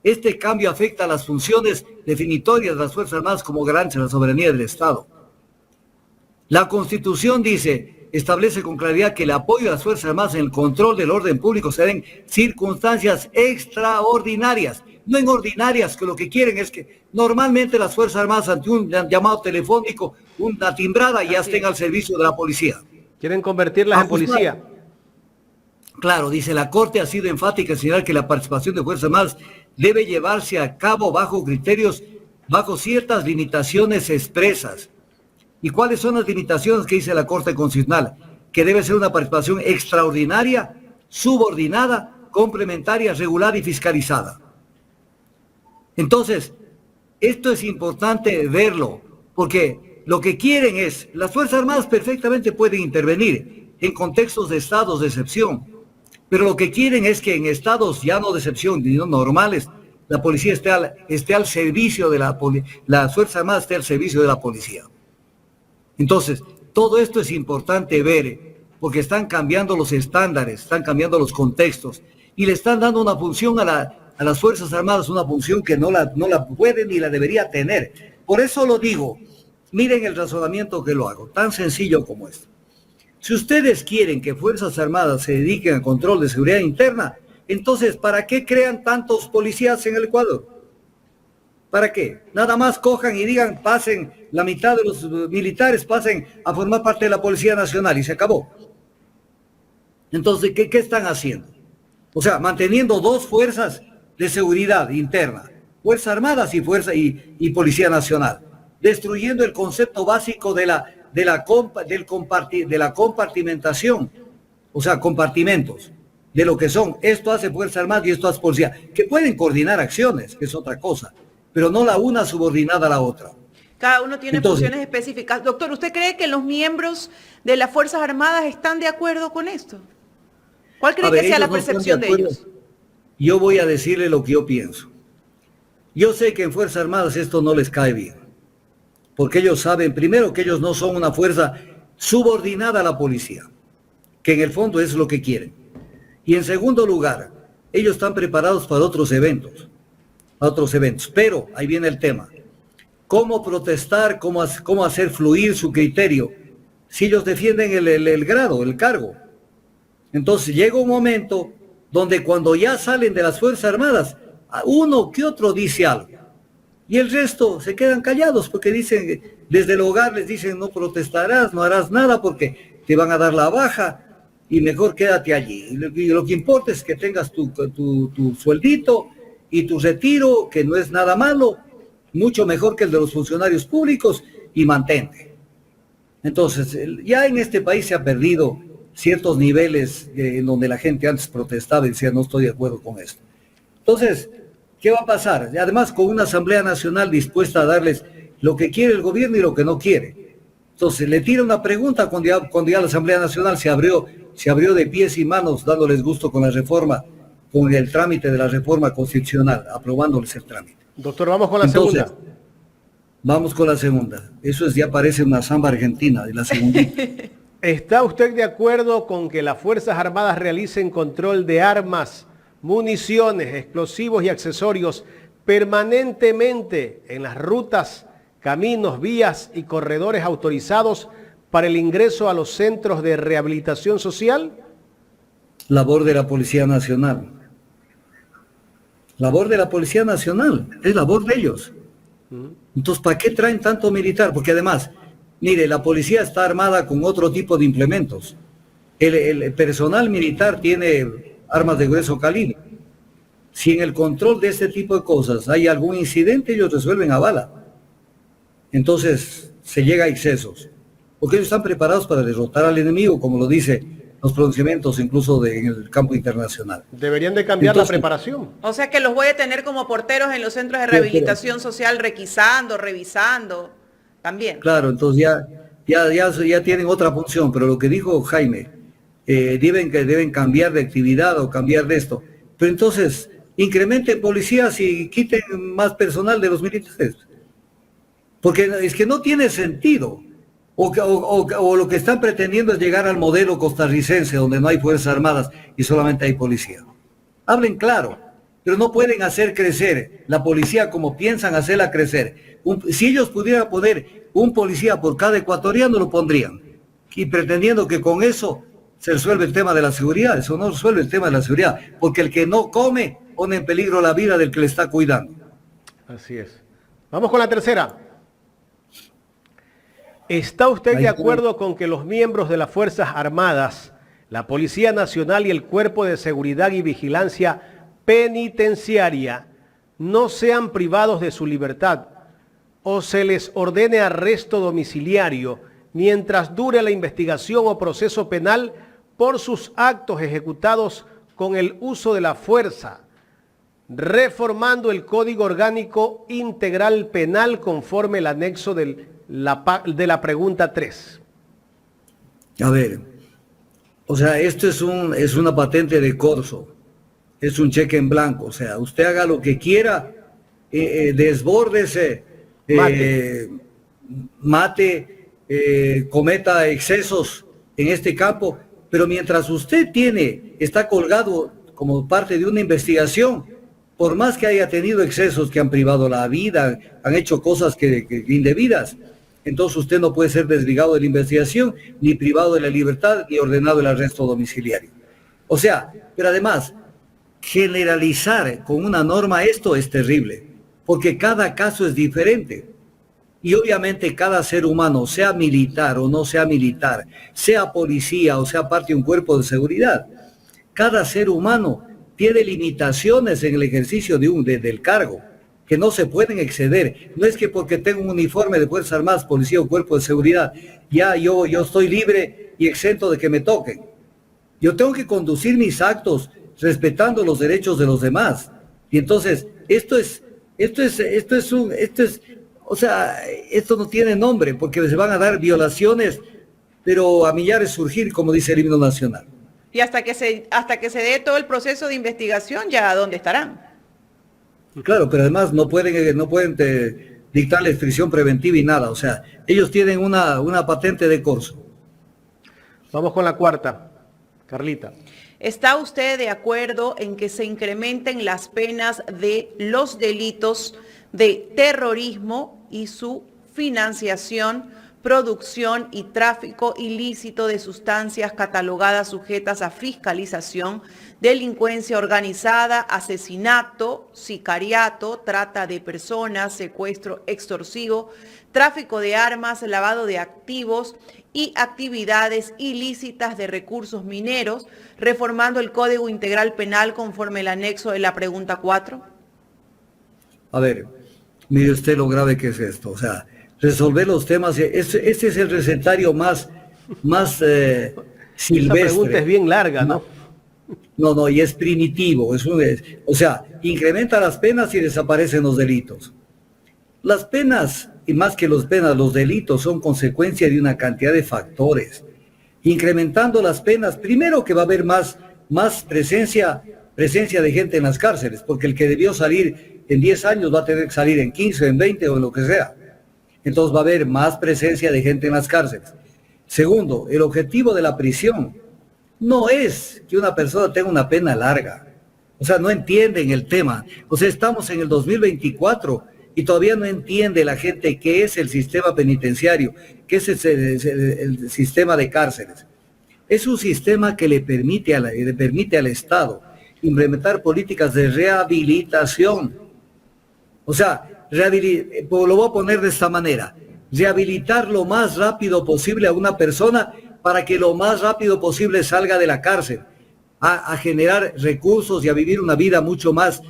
Este cambio afecta a las funciones definitorias de las Fuerzas Armadas como garantes de la soberanía del Estado. La Constitución establece con claridad que el apoyo a las Fuerzas Armadas en el control del orden público se den circunstancias extraordinarias, no en ordinarias, que lo que quieren es que normalmente las Fuerzas Armadas ante un llamado telefónico, una timbrada, ya estén al servicio de la policía. Quieren convertirlas en policía. Claro, dice, la Corte ha sido enfática en señalar que la participación de Fuerzas Armadas debe llevarse a cabo bajo ciertas limitaciones expresas. ¿Y cuáles son las limitaciones que dice la Corte Constitucional? Que debe ser una participación extraordinaria, subordinada, complementaria, regular y fiscalizada. Entonces, esto es importante verlo, porque lo que quieren es, las Fuerzas Armadas perfectamente pueden intervenir en contextos de estados de excepción, pero lo que quieren es que en estados ya no de excepción, sino normales, la policía esté al servicio de las Fuerzas Armadas esté al servicio de la policía. Entonces, todo esto es importante ver, porque están cambiando los estándares, están cambiando los contextos, y le están dando una función a las Fuerzas Armadas, una función que no la puede ni la debería tener. Por eso lo digo, miren el razonamiento que lo hago, tan sencillo como esto. Si ustedes quieren que Fuerzas Armadas se dediquen al control de seguridad interna, entonces, ¿para qué crean tantos policías en el Ecuador? ¿Para qué? Nada más cojan y digan, pasen, la mitad de los militares pasen a formar parte de la Policía Nacional y se acabó. Entonces, ¿qué están haciendo? O sea, manteniendo dos fuerzas de seguridad interna, Fuerzas Armadas y Policía Nacional, destruyendo el concepto básico de la compartimentación, o sea, compartimentos, de lo que son, esto hace Fuerzas Armadas y esto hace Policía, que pueden coordinar acciones, que es otra cosa, pero no la una subordinada a la otra. Cada uno tiene funciones específicas. Doctor, ¿usted cree que los miembros de las Fuerzas Armadas están de acuerdo con esto? ¿Cuál cree que sea la percepción de ellos? Yo voy a decirle lo que yo pienso. Yo sé que en Fuerzas Armadas esto no les cae bien, porque ellos saben, primero, que ellos no son una fuerza subordinada a la policía, que en el fondo es lo que quieren. Y en segundo lugar, ellos están preparados para otros eventos. Pero ahí viene el tema. ¿Cómo protestar, cómo hacer fluir su criterio si ellos defienden el grado, el cargo. Entonces llega un momento donde cuando ya salen de las Fuerzas Armadas, uno que otro dice algo. Y el resto se quedan callados porque dicen, desde el hogar les dicen, no protestarás, no harás nada porque te van a dar la baja y mejor quédate allí. Y lo que importa es que tengas tu sueldito y tu retiro, que no es nada malo, mucho mejor que el de los funcionarios públicos, y mantente. Entonces, ya en este país se ha perdido ciertos niveles en donde la gente antes protestaba y decía, no estoy de acuerdo con esto. Entonces, ¿qué va a pasar? Además, con una Asamblea Nacional dispuesta a darles lo que quiere el gobierno y lo que no quiere. Entonces, le tira una pregunta cuando ya la Asamblea Nacional se abrió de pies y manos, dándoles gusto con la reforma, con el trámite de la reforma constitucional, aprobándoles el trámite. Doctor, vamos con la Entonces, segunda. Vamos con la segunda. Eso ya parece una samba argentina, de la segundita. ¿Está usted de acuerdo con que las Fuerzas Armadas realicen control de armas, municiones, explosivos y accesorios permanentemente en las rutas, caminos, vías y corredores autorizados para el ingreso a los centros de rehabilitación social? Labor de la Policía Nacional. Labor de la Policía Nacional, es labor de ellos. Entonces, ¿para qué traen tanto militar? Porque además, mire, la policía está armada con otro tipo de implementos. El personal militar tiene armas de grueso calibre. Si en el control de este tipo de cosas hay algún incidente, ellos resuelven a bala. Entonces, se llega a excesos. Porque ellos están preparados para derrotar al enemigo, como lo dice los pronunciamientos incluso en el campo internacional. Deberían de cambiar la preparación. O sea que los voy a tener como porteros en los centros de rehabilitación social, requisando, revisando, también. Claro, entonces ya tienen otra función, pero lo que dijo Jaime, deben cambiar de actividad o cambiar de esto. Pero entonces, incrementen policías y quiten más personal de los militares. Porque es que no tiene sentido. O lo que están pretendiendo es llegar al modelo costarricense, donde no hay Fuerzas Armadas y solamente hay policía. Hablen claro, pero no pueden hacer crecer la policía como piensan hacerla crecer. Si ellos pudieran poner un policía por cada ecuatoriano, lo pondrían. Y pretendiendo que con eso se resuelve el tema de la seguridad. Eso no resuelve el tema de la seguridad, porque el que no come pone en peligro la vida del que le está cuidando. Así es. Vamos con la tercera. ¿Está usted de acuerdo con que los miembros de las Fuerzas Armadas, la Policía Nacional y el Cuerpo de Seguridad y Vigilancia Penitenciaria no sean privados de su libertad o se les ordene arresto domiciliario mientras dure la investigación o proceso penal por sus actos ejecutados con el uso de la fuerza, reformando el Código Orgánico Integral Penal conforme el anexo de la pregunta 3? A ver, o sea, esto es una patente de corso, es un cheque en blanco, o sea, usted haga lo que quiera, desbórdese, mate, cometa excesos en este campo, pero mientras usted está colgado como parte de una investigación, por más que haya tenido excesos que han privado la vida, han hecho cosas que indebidas, entonces usted no puede ser desligado de la investigación, ni privado de la libertad, ni ordenado el arresto domiciliario. O sea, pero además, generalizar con una norma esto es terrible, porque cada caso es diferente. Y obviamente cada ser humano, sea militar o no sea militar, sea policía o sea parte de un cuerpo de seguridad, cada ser humano tiene limitaciones en el ejercicio del cargo, que no se pueden exceder. No es que porque tengo un uniforme de Fuerzas Armadas, policía o cuerpo de seguridad, ya yo estoy libre y exento de que me toquen. Yo tengo que conducir mis actos respetando los derechos de los demás. Y entonces, esto no tiene nombre, porque se van a dar violaciones, pero a millares surgir, como dice el himno nacional. Y hasta que se dé todo el proceso de investigación, ya ¿dónde estarán? Claro, pero además no pueden dictarles prisión preventiva y nada. O sea, ellos tienen una patente de corso. Vamos con la cuarta. Carlita. ¿Está usted de acuerdo en que se incrementen las penas de los delitos de terrorismo y su financiación producción y tráfico ilícito de sustancias catalogadas sujetas a fiscalización, delincuencia organizada, asesinato, sicariato, trata de personas, secuestro extorsivo, tráfico de armas, lavado de activos y actividades ilícitas de recursos mineros, reformando el Código Integral Penal conforme el anexo de la pregunta 4? A ver, mire usted lo grave que es esto, o sea, resolver los temas, este es el recetario más silvestre. Esa pregunta es bien larga, ¿no? No, y es primitivo, o sea, incrementa las penas y desaparecen los delitos. Las penas, y más que las penas, los delitos son consecuencia de una cantidad de factores. Incrementando las penas, primero que va a haber más presencia de gente en las cárceles, porque el que debió salir en 10 años va a tener que salir en 15, en 20 o en lo que sea. Entonces va a haber más presencia de gente en las cárceles. Segundo, el objetivo de la prisión no es que una persona tenga una pena larga. O sea, no entienden el tema. O sea, estamos en el 2024 y todavía no entiende la gente qué es el sistema penitenciario, qué es el sistema de cárceles. Es un sistema que le permite al Estado implementar políticas de rehabilitación. O sea, lo voy a poner de esta manera: rehabilitar lo más rápido posible a una persona para que lo más rápido posible salga de la cárcel, a generar recursos y a vivir una vida mucho más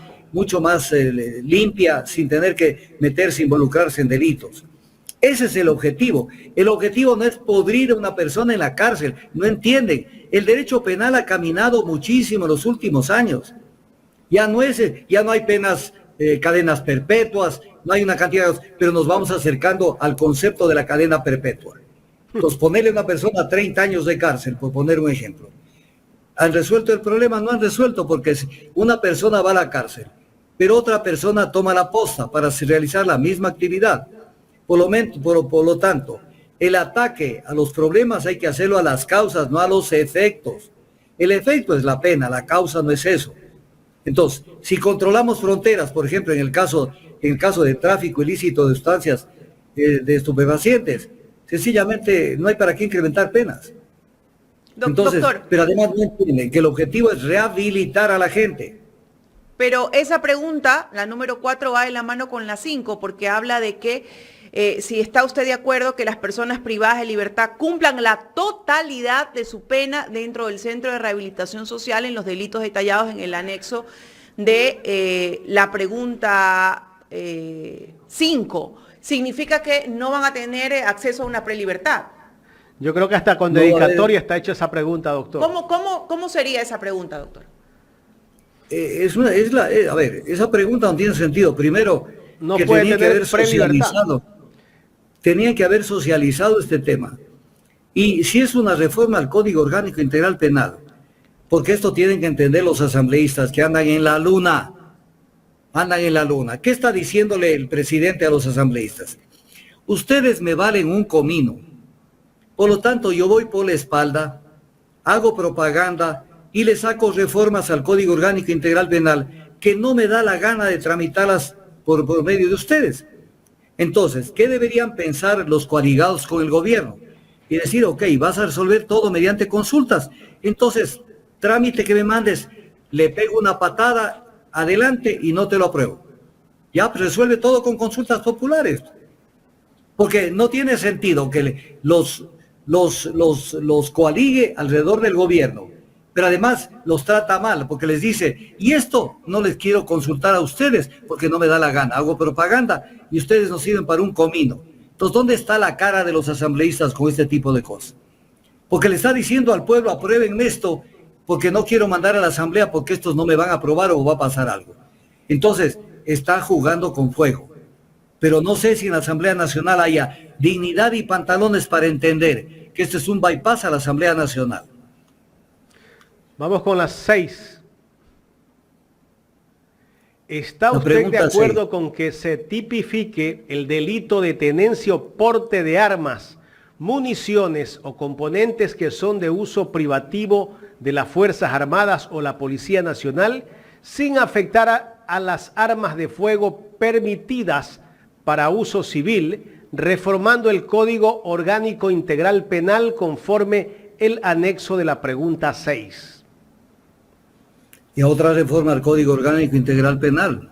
limpia, sin tener que meterse, involucrarse en delitos. Ese es el objetivo. El objetivo no es podrir a una persona en la cárcel, no entienden. El derecho penal ha caminado muchísimo en los últimos años. Ya no hay penas, cadenas perpetuas, no hay una cantidad, pero nos vamos acercando al concepto de la cadena perpetua. Entonces, ponerle a una persona 30 años de cárcel, por poner un ejemplo. ¿Han resuelto el problema? No han resuelto, porque una persona va a la cárcel, pero otra persona toma la posta para realizar la misma actividad. Por lo tanto, el ataque a los problemas hay que hacerlo a las causas, no a los efectos. El efecto es la pena, la causa no es eso. Entonces, si controlamos fronteras, por ejemplo, en el caso de tráfico ilícito de sustancias de estupefacientes, sencillamente no hay para qué incrementar penas. Entonces, doctor, pero además no entienden que el objetivo es rehabilitar a la gente. Pero esa pregunta, la número 4, va de la mano con la 5, porque habla de que si está usted de acuerdo que las personas privadas de libertad cumplan la totalidad de su pena dentro del Centro de Rehabilitación Social en los delitos detallados en el anexo de la pregunta 5. Significa que no van a tener acceso a una prelibertad. Yo creo que hasta con dedicatoria está hecha esa pregunta, doctor. ¿Cómo sería esa pregunta, doctor? A ver, esa pregunta no tiene sentido. Primero, no que puede tenían que tener haber socializado. Tenían que haber socializado este tema. Y si es una reforma al Código Orgánico Integral Penal, porque esto tienen que entender los asambleístas que andan en la luna. Andan en la luna. ¿Qué está diciéndole el presidente a los asambleístas? Ustedes me valen un comino. Por lo tanto, yo voy por la espalda, hago propaganda y le saco reformas al Código Orgánico Integral Penal que no me da la gana de tramitarlas por medio de ustedes. Entonces, ¿qué deberían pensar los coaligados con el gobierno? Y decir, ok, vas a resolver todo mediante consultas. Entonces, trámite que me mandes, le pego una patada, adelante y no te lo apruebo. Ya, pues resuelve todo con consultas populares. Porque no tiene sentido que los coaligue alrededor del gobierno, pero además los trata mal, porque les dice, y esto no les quiero consultar a ustedes, porque no me da la gana, hago propaganda, y ustedes no sirven para un comino. Entonces, ¿dónde está la cara de los asambleístas con este tipo de cosas? Porque le está diciendo al pueblo, aprueben esto, porque no quiero mandar a la asamblea, porque estos no me van a aprobar o va a pasar algo. Entonces, está jugando con fuego. Pero no sé si en la Asamblea Nacional haya dignidad y pantalones para entender que este es un bypass a la Asamblea Nacional. Vamos con las 6. ¿Está usted de acuerdo con que se tipifique el delito de tenencia o porte de armas, municiones o componentes que son de uso privativo de las Fuerzas Armadas o la Policía Nacional, sin afectar a las armas de fuego permitidas para uso civil, reformando el Código Orgánico Integral Penal conforme el anexo de la pregunta 6. Y otra reforma al Código Orgánico Integral Penal,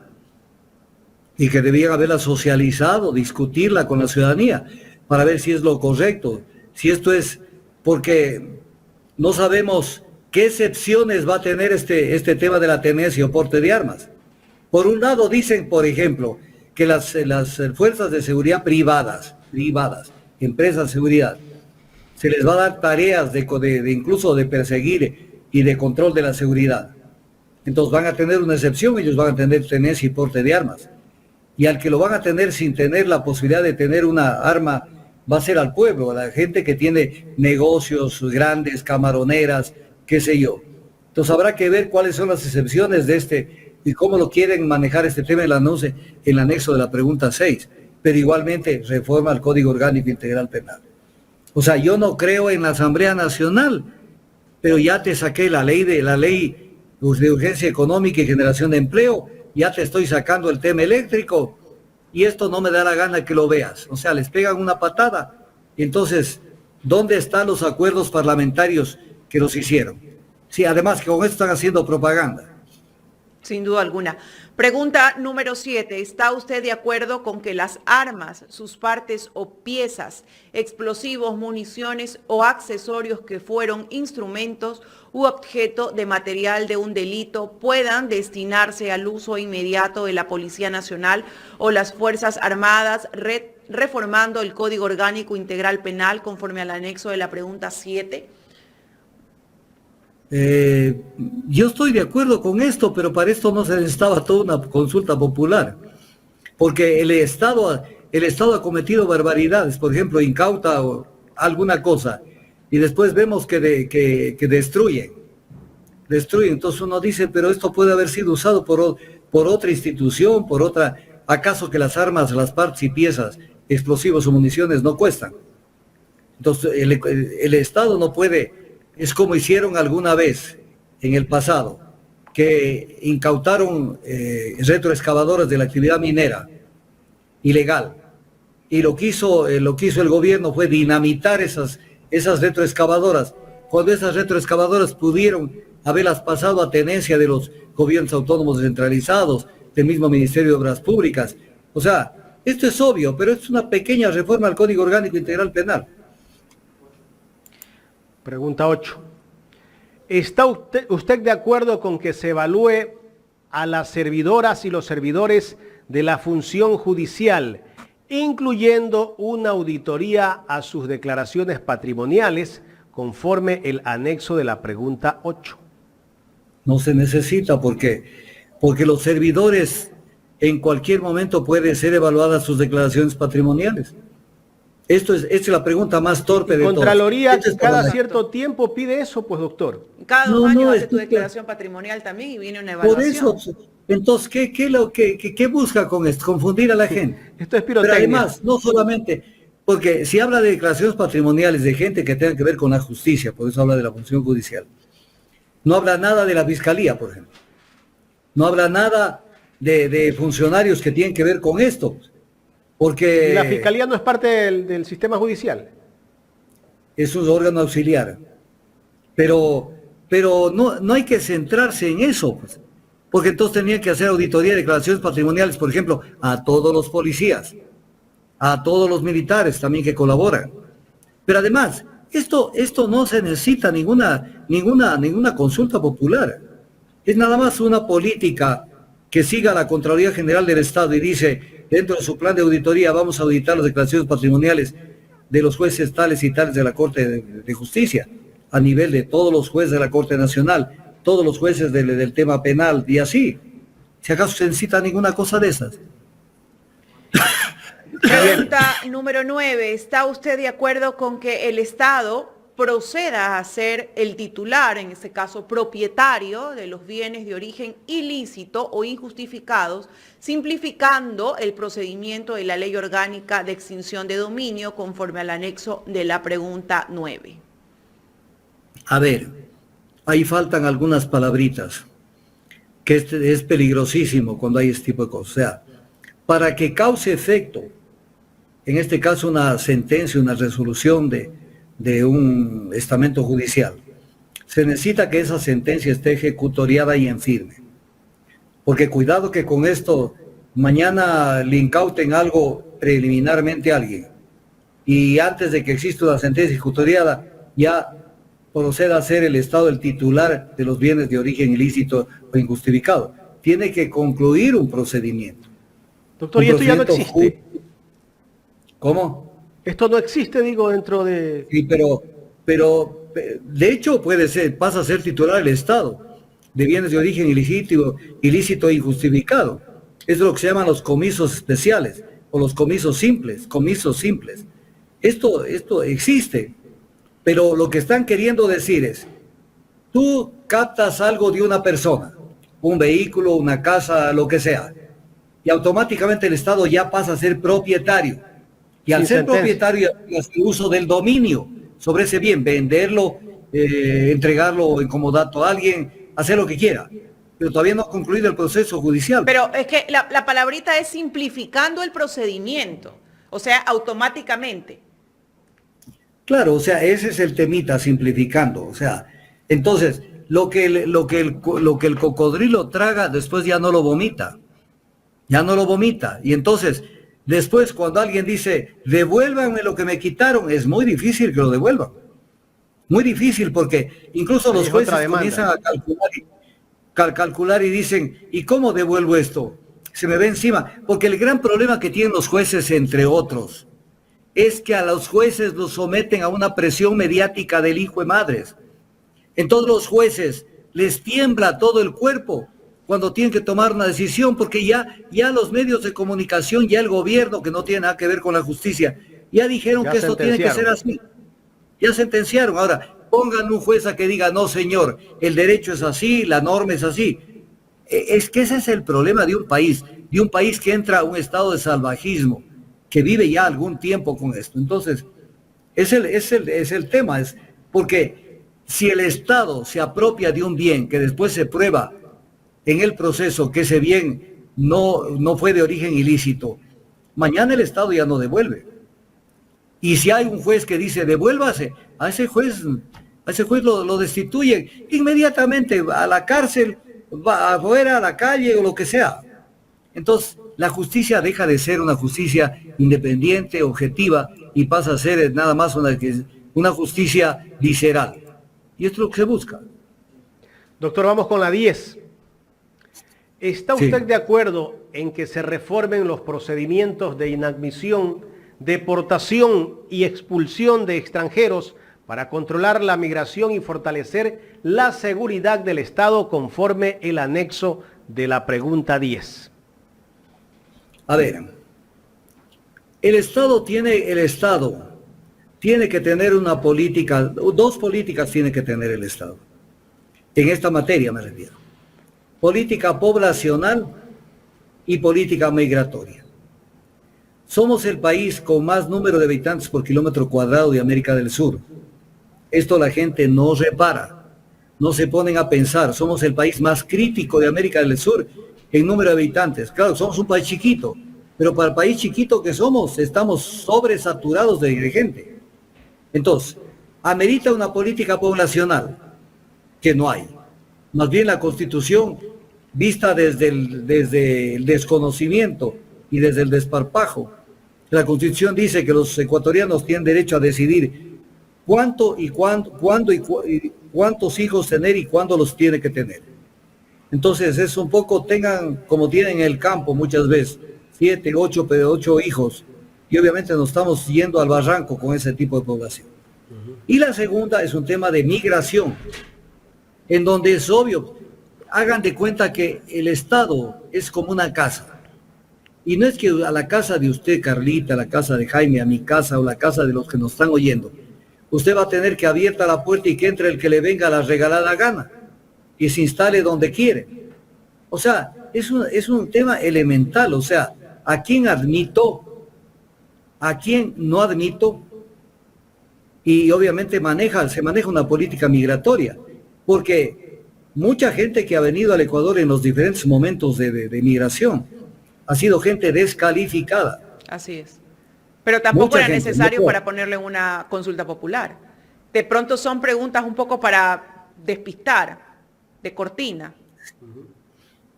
y que debían haberla socializado, discutirla con la ciudadanía, para ver si es lo correcto, si esto es, porque no sabemos qué excepciones va a tener este tema de la tenencia o porte de armas. Por un lado dicen, por ejemplo, que las fuerzas de seguridad privadas, empresas de seguridad, se les va a dar tareas de incluso de perseguir y de control de la seguridad. Entonces van a tener una excepción, ellos van a tener tenencia y porte de armas. Y al que lo van a tener sin tener la posibilidad de tener una arma, va a ser al pueblo, a la gente que tiene negocios grandes, camaroneras, qué sé yo. Entonces habrá que ver cuáles son las excepciones de y cómo lo quieren manejar este tema en el anexo de la pregunta 6. Pero igualmente reforma al Código Orgánico Integral Penal. O sea, yo no creo en la Asamblea Nacional, pero ya te saqué la ley de urgencia económica y generación de empleo, ya te estoy sacando el tema eléctrico, y esto no me da la gana que lo veas. O sea, les pegan una patada. Entonces, ¿dónde están los acuerdos parlamentarios que los hicieron? Sí, además que con esto están haciendo propaganda. Sin duda alguna. Pregunta número 7. ¿Está usted de acuerdo con que las armas, sus partes o piezas, explosivos, municiones o accesorios que fueron instrumentos u objeto de material de un delito puedan destinarse al uso inmediato de la Policía Nacional o las Fuerzas Armadas, reformando el Código Orgánico Integral Penal conforme al anexo de la pregunta 7? Yo estoy de acuerdo con esto, pero para esto no se necesitaba toda una consulta popular, porque el Estado ha cometido barbaridades. Por ejemplo, incauta alguna cosa y después vemos que destruye. Entonces uno dice, pero esto puede haber sido usado por otra institución, por otra. ¿Acaso que las armas, las partes y piezas, explosivos o municiones no cuestan? Entonces el Estado no puede. Es como hicieron alguna vez en el pasado, que incautaron retroexcavadoras de la actividad minera ilegal, y lo que hizo el gobierno fue dinamitar esas retroexcavadoras, cuando esas retroexcavadoras pudieron haberlas pasado a tenencia de los gobiernos autónomos descentralizados, del mismo Ministerio de Obras Públicas. O sea, esto es obvio, pero es una pequeña reforma al Código Orgánico Integral Penal. Pregunta 8. ¿Está usted de acuerdo con que se evalúe a las servidoras y los servidores de la función judicial, incluyendo una auditoría a sus declaraciones patrimoniales, conforme el anexo de la pregunta 8? No se necesita, porque los servidores en cualquier momento pueden ser evaluadas sus declaraciones patrimoniales. Esta es la pregunta más torpe de todas. Contraloría cada cierto tiempo pide eso, pues, doctor. Cada 2 años hace tu declaración patrimonial también y viene una evaluación. Por eso, entonces, ¿qué busca con esto? Confundir a la gente. Esto es pirotecnia. Pero además, no solamente, porque si habla de declaraciones patrimoniales de gente que tenga que ver con la justicia, por eso habla de la función judicial, no habla nada de la fiscalía, por ejemplo. No habla nada de funcionarios que tienen que ver con esto. Porque la fiscalía no es parte del sistema judicial. Es un órgano auxiliar. Pero no hay que centrarse en eso, pues, porque entonces tenían que hacer auditoría de declaraciones patrimoniales, por ejemplo, a todos los policías, a todos los militares también que colaboran. Pero además, esto no se necesita ninguna consulta popular. Es nada más una política que siga la Contraloría General del Estado y dice, dentro de su plan de auditoría vamos a auditar las declaraciones patrimoniales de los jueces tales y tales de la Corte de Justicia, a nivel de todos los jueces de la Corte Nacional, todos los jueces del tema penal y así. Si acaso se necesita ninguna cosa de esas. Pregunta número 9. ¿Está usted de acuerdo con que el Estado proceda a ser el titular, en este caso propietario, de los bienes de origen ilícito o injustificados, simplificando el procedimiento de la Ley Orgánica de Extinción de Dominio conforme al anexo de la pregunta 9? A ver, ahí faltan algunas palabritas, que es peligrosísimo cuando hay este tipo de cosas. O sea, para que cause efecto en este caso una sentencia, una resolución de un estamento judicial, se necesita que esa sentencia esté ejecutoriada y en firme. Porque cuidado que con esto mañana le incauten algo preliminarmente a alguien y antes de que exista una sentencia ejecutoriada ya proceda a ser el Estado el titular de los bienes de origen ilícito o injustificado. Tiene que concluir un procedimiento. Doctor, ¿y esto ya no existe? ¿Cómo? Esto no existe, digo, dentro de... Sí, pero de hecho puede ser, pasa a ser titular el Estado de bienes de origen ilícito e injustificado. Es lo que se llaman los comisos especiales o los comisos simples. Esto existe, pero lo que están queriendo decir es, tú captas algo de una persona, un vehículo, una casa, lo que sea, y automáticamente el Estado ya pasa a ser propietario. Y al ser propietario, hace uso del dominio sobre ese bien, venderlo, entregarlo en comodato a alguien, hacer lo que quiera. Pero todavía no ha concluido el proceso judicial. Pero es que la palabrita es simplificando el procedimiento, o sea, automáticamente. Claro, o sea, ese es el temita, simplificando. O sea, entonces, lo que el cocodrilo traga, después ya no lo vomita. Ya no lo vomita. Y entonces, después cuando alguien dice, devuélvanme lo que me quitaron, es muy difícil que lo devuelvan. Muy difícil porque incluso los jueces comienzan a calcular y dicen, ¿y cómo devuelvo esto? Se me ve encima. Porque el gran problema que tienen los jueces, entre otros, es que a los jueces los someten a una presión mediática del hijo de madres. Entonces los jueces les tiembla todo el cuerpo cuando tienen que tomar una decisión, porque ya los medios de comunicación, ya el gobierno, que no tiene nada que ver con la justicia, ya dijeron que esto tiene que ser así. Ya sentenciaron. Ahora, pongan un juez a que diga, no señor, el derecho es así, la norma es así. Es que ese es el problema de un país que entra a un estado de salvajismo, que vive ya algún tiempo con esto. Entonces, es el tema, es porque si el Estado se apropia de un bien que después se prueba en el proceso que ese bien no fue de origen ilícito, mañana el Estado ya no devuelve. Y si hay un juez que dice devuélvase, a ese juez lo destituyen inmediatamente, a la cárcel, va afuera, a la calle o lo que sea. Entonces, la justicia deja de ser una justicia independiente, objetiva, y pasa a ser nada más una justicia visceral. Y esto es lo que se busca. Doctor, vamos con la 10. ¿Está usted de acuerdo en que se reformen los procedimientos de inadmisión, deportación y expulsión de extranjeros para controlar la migración y fortalecer la seguridad del Estado conforme el anexo de la pregunta 10? A ver, el Estado tiene que tener una política, dos políticas tiene que tener el Estado. En esta materia me refiero. Política poblacional y política migratoria. Somos el país con más número de habitantes por kilómetro cuadrado de América del Sur. Esto la gente no repara, no se ponen a pensar. Somos el país más crítico de América del Sur en número de habitantes. Claro, somos un país chiquito, pero para el país chiquito que somos, estamos sobresaturados de gente. Entonces, amerita una política poblacional, que no hay. Más bien la Constitución, vista desde el desconocimiento y desde el desparpajo, la Constitución dice que los ecuatorianos tienen derecho a decidir cuánto y cuándo y cuántos hijos tener y cuándo los tiene que tener. Entonces es un poco, tengan como tienen en el campo muchas veces, 7, 8 hijos, y obviamente nos estamos yendo al barranco con ese tipo de población. Y la segunda es un tema de migración, en donde es obvio, hagan de cuenta que el Estado es como una casa. Y no es que a la casa de usted, Carlita, a la casa de Jaime, a mi casa o la casa de los que nos están oyendo, usted va a tener que abierta la puerta y que entre el que le venga a la regalada gana y se instale donde quiere. O sea, es un tema elemental. O sea, ¿a quién admito? ¿A quién no admito? Y obviamente se maneja una política migratoria, porque mucha gente que ha venido al Ecuador en los diferentes momentos de migración ha sido gente descalificada. Así es. Pero tampoco Mucha era gente, necesario no. para ponerle una consulta popular. De pronto son preguntas un poco para despistar, de cortina.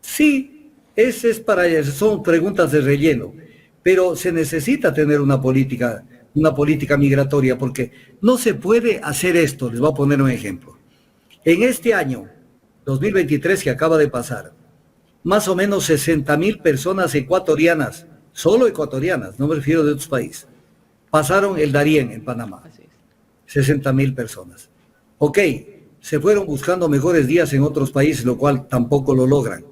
Sí, ese es son preguntas de relleno, pero se necesita tener una política migratoria, porque no se puede hacer esto. Les voy a poner un ejemplo. En este año, 2023 que acaba de pasar, más o menos 60,000 personas ecuatorianas, solo ecuatorianas, no me refiero de otros países, pasaron el Darién en Panamá. 60,000 personas. Ok, se fueron buscando mejores días en otros países, lo cual tampoco lo logran.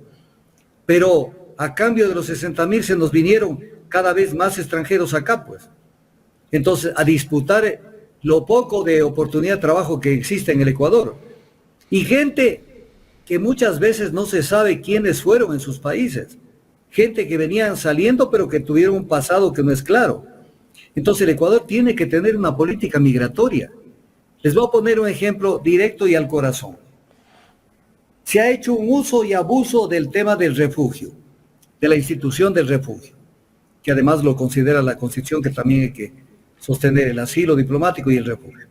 Pero a cambio de los 60,000 se nos vinieron cada vez más extranjeros acá, pues. Entonces, a disputar lo poco de oportunidad de trabajo que existe en el Ecuador. Y gente que muchas veces no se sabe quiénes fueron en sus países. Gente que venían saliendo, pero que tuvieron un pasado que no es claro. Entonces, el Ecuador tiene que tener una política migratoria. Les voy a poner un ejemplo directo y al corazón. Se ha hecho un uso y abuso del tema del refugio, de la institución del refugio, que además lo considera la Constitución, que también hay que sostener el asilo diplomático y el refugio.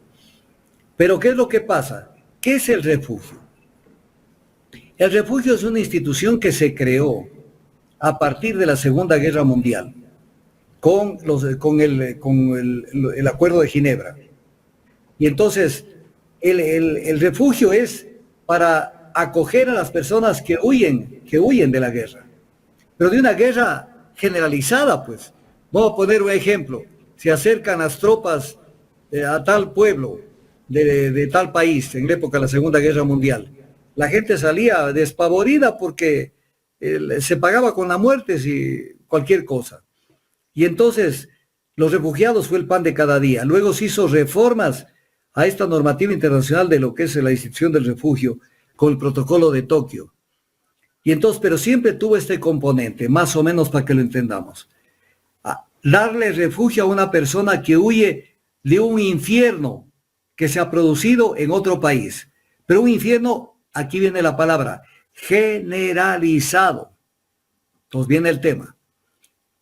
Pero ¿qué es lo que pasa? ¿Qué es el refugio? El refugio es una institución que se creó a partir de la Segunda Guerra Mundial, con el Acuerdo de Ginebra. Y entonces, el refugio es para acoger a las personas que huyen de la guerra, pero de una guerra generalizada, pues. Vamos a poner un ejemplo. Se acercan las tropas a tal pueblo de tal país en la época de la Segunda Guerra Mundial. La gente salía despavorida porque se pagaba con la muerte si cualquier cosa. Y entonces los refugiados fue el pan de cada día. Luego se hizo reformas a esta normativa internacional de lo que es la institución del refugio con el protocolo de Tokio. Y entonces, pero siempre tuvo este componente, más o menos para que lo entendamos. Darle refugio a una persona que huye de un infierno que se ha producido en otro país. Pero un infierno, aquí viene la palabra, generalizado. Entonces viene el tema.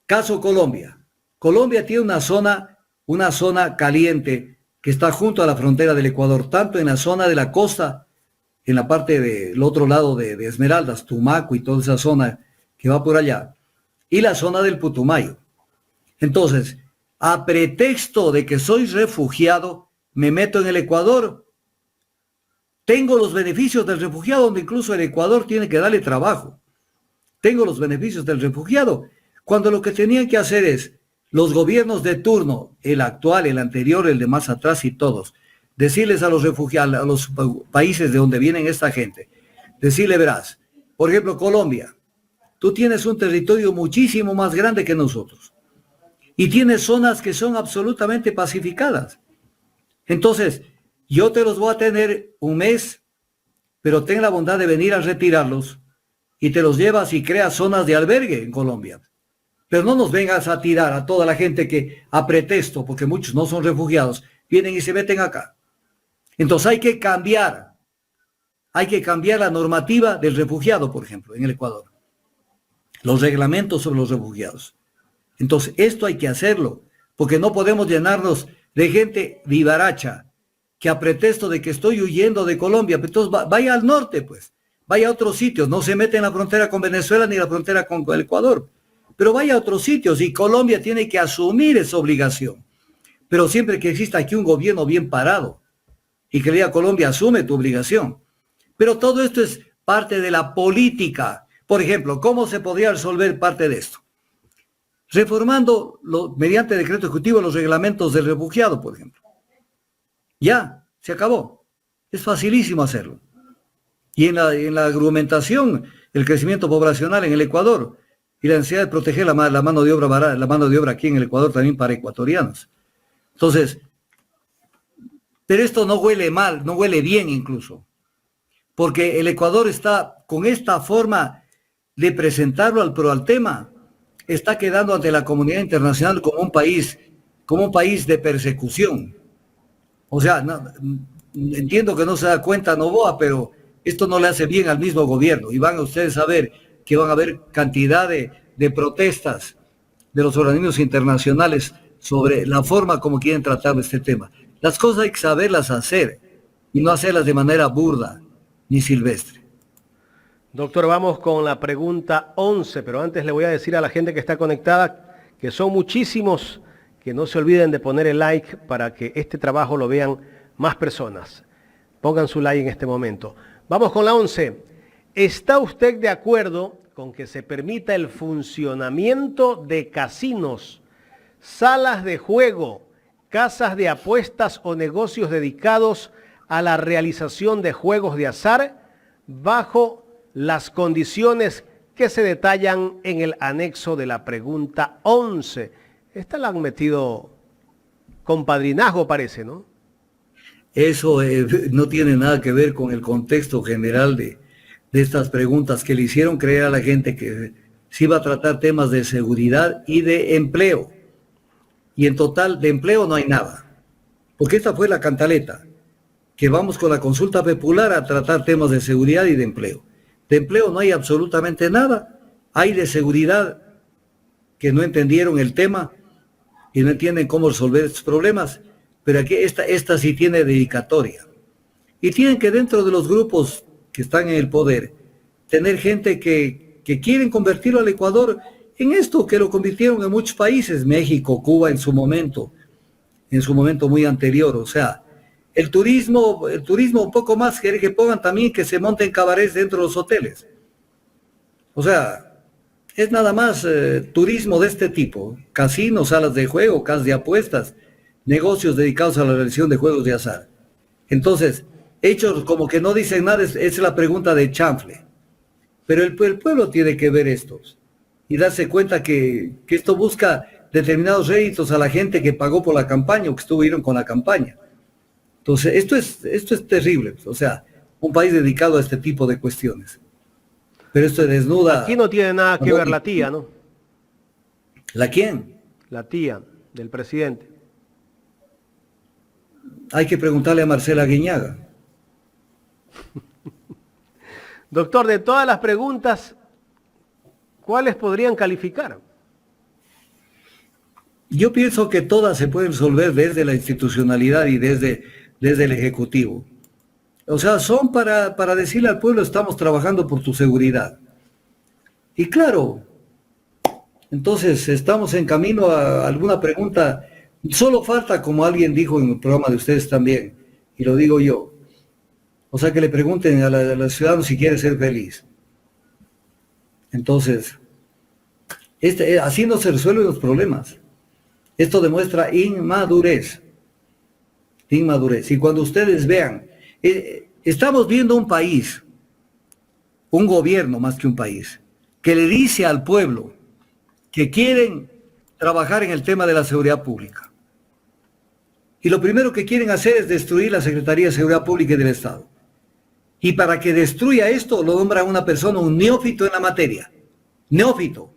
Caso Colombia. Colombia tiene una zona caliente que está junto a la frontera del Ecuador, tanto en la zona de la costa, en la parte del otro lado de Esmeraldas, Tumaco y toda esa zona que va por allá, y la zona del Putumayo. Entonces, a pretexto de que soy refugiado, me meto en el Ecuador, tengo los beneficios del refugiado, donde incluso el Ecuador tiene que darle trabajo. Tengo los beneficios del refugiado, cuando lo que tenían que hacer es, los gobiernos de turno, el actual, el anterior, el de más atrás y todos, decirles a los refugiados, a los países de donde vienen esta gente, decirle, verás, por ejemplo, Colombia, tú tienes un territorio muchísimo más grande que nosotros y tienes zonas que son absolutamente pacificadas. Entonces, yo te los voy a tener un mes, pero ten la bondad de venir a retirarlos y te los llevas y creas zonas de albergue en Colombia. Pero no nos vengas a tirar a toda la gente que, a pretexto, porque muchos no son refugiados, vienen y se meten acá. Entonces hay que cambiar la normativa del refugiado, por ejemplo, en el Ecuador. Los reglamentos sobre los refugiados. Entonces esto hay que hacerlo, porque no podemos llenarnos de gente vivaracha, que a pretexto de que estoy huyendo de Colombia, pues entonces vaya al norte, pues, vaya a otros sitios, no se mete en la frontera con Venezuela ni la frontera con el Ecuador, pero vaya a otros sitios y Colombia tiene que asumir esa obligación. Pero siempre que exista aquí un gobierno bien parado y que le diga a Colombia, asume tu obligación. Pero todo esto es parte de la política. Por ejemplo, ¿cómo se podría resolver parte de esto? Reformando mediante decreto ejecutivo los reglamentos del refugiado, por ejemplo. Ya, se acabó. Es facilísimo hacerlo. Y en la argumentación, el crecimiento poblacional en el Ecuador y la necesidad de proteger la mano de obra barata, la mano de obra aquí en el Ecuador también para ecuatorianos. Entonces, pero esto no huele mal, no huele bien incluso, porque el Ecuador está con esta forma de presentarlo al tema, está quedando ante la comunidad internacional como un país de persecución. O sea, entiendo que no se da cuenta Noboa, pero esto no le hace bien al mismo gobierno. Y van a ustedes a ver que van a haber cantidad de protestas de los organismos internacionales sobre la forma como quieren tratar este tema. Las cosas hay que saberlas hacer y no hacerlas de manera burda ni silvestre. Doctor, vamos con la pregunta 11, pero antes le voy a decir a la gente que está conectada que son muchísimos, que no se olviden de poner el like para que este trabajo lo vean más personas. Pongan su like en este momento. Vamos con la 11. ¿Está usted de acuerdo con que se permita el funcionamiento de casinos, salas de juego, casas de apuestas o negocios dedicados a la realización de juegos de azar bajo las condiciones que se detallan en el anexo de la pregunta 11? Esta la han metido con padrinazgo, parece, ¿no? Eso no tiene nada que ver con el contexto general de estas preguntas que le hicieron creer a la gente que se iba a tratar temas de seguridad y de empleo. Y en total de empleo no hay nada. Porque esta fue la cantaleta, que vamos con la consulta popular a tratar temas de seguridad y de empleo. De empleo no hay absolutamente nada. Hay de seguridad que no entendieron el tema y no entienden cómo resolver estos problemas. Pero aquí esta sí tiene dedicatoria. Y tienen que dentro de los grupos que están en el poder, tener gente que quieren convertirlo al Ecuador en esto que lo convirtieron en muchos países, México, Cuba en su momento muy anterior. O sea, el turismo un poco más, quiere que pongan también que se monten cabarets dentro de los hoteles. O sea, es nada más turismo de este tipo, casinos, salas de juego, casas de apuestas, negocios dedicados a la realización de juegos de azar. Entonces, hechos como que no dicen nada, es la pregunta de chanfle. Pero el pueblo tiene que ver estos y darse cuenta que esto busca determinados réditos a la gente que pagó por la campaña o que estuvieron con la campaña. Entonces, esto es terrible. O sea, un país dedicado a este tipo de cuestiones. Pero esto desnuda... Aquí no tiene nada que ver la tía, ¿no? ¿La quién? La tía del presidente. Hay que preguntarle a Marcela Guiñaga. Doctor, de todas las preguntas, ¿cuáles podrían calificar? Yo pienso que todas se pueden resolver desde la institucionalidad y desde el Ejecutivo. O sea, son para decirle al pueblo, estamos trabajando por tu seguridad. Y claro, entonces estamos en camino a alguna pregunta. Solo falta, como alguien dijo en el programa de ustedes también, y lo digo yo, o sea, que le pregunten a los ciudadanos si quiere ser feliz. Entonces, así no se resuelven los problemas. Esto demuestra inmadurez. Inmadurez. Y cuando ustedes vean, estamos viendo un país, un gobierno más que un país, que le dice al pueblo que quieren trabajar en el tema de la seguridad pública. Y lo primero que quieren hacer es destruir la Secretaría de Seguridad Pública y del Estado. Y para que destruya esto, lo nombra una persona, un neófito en la materia. Neófito.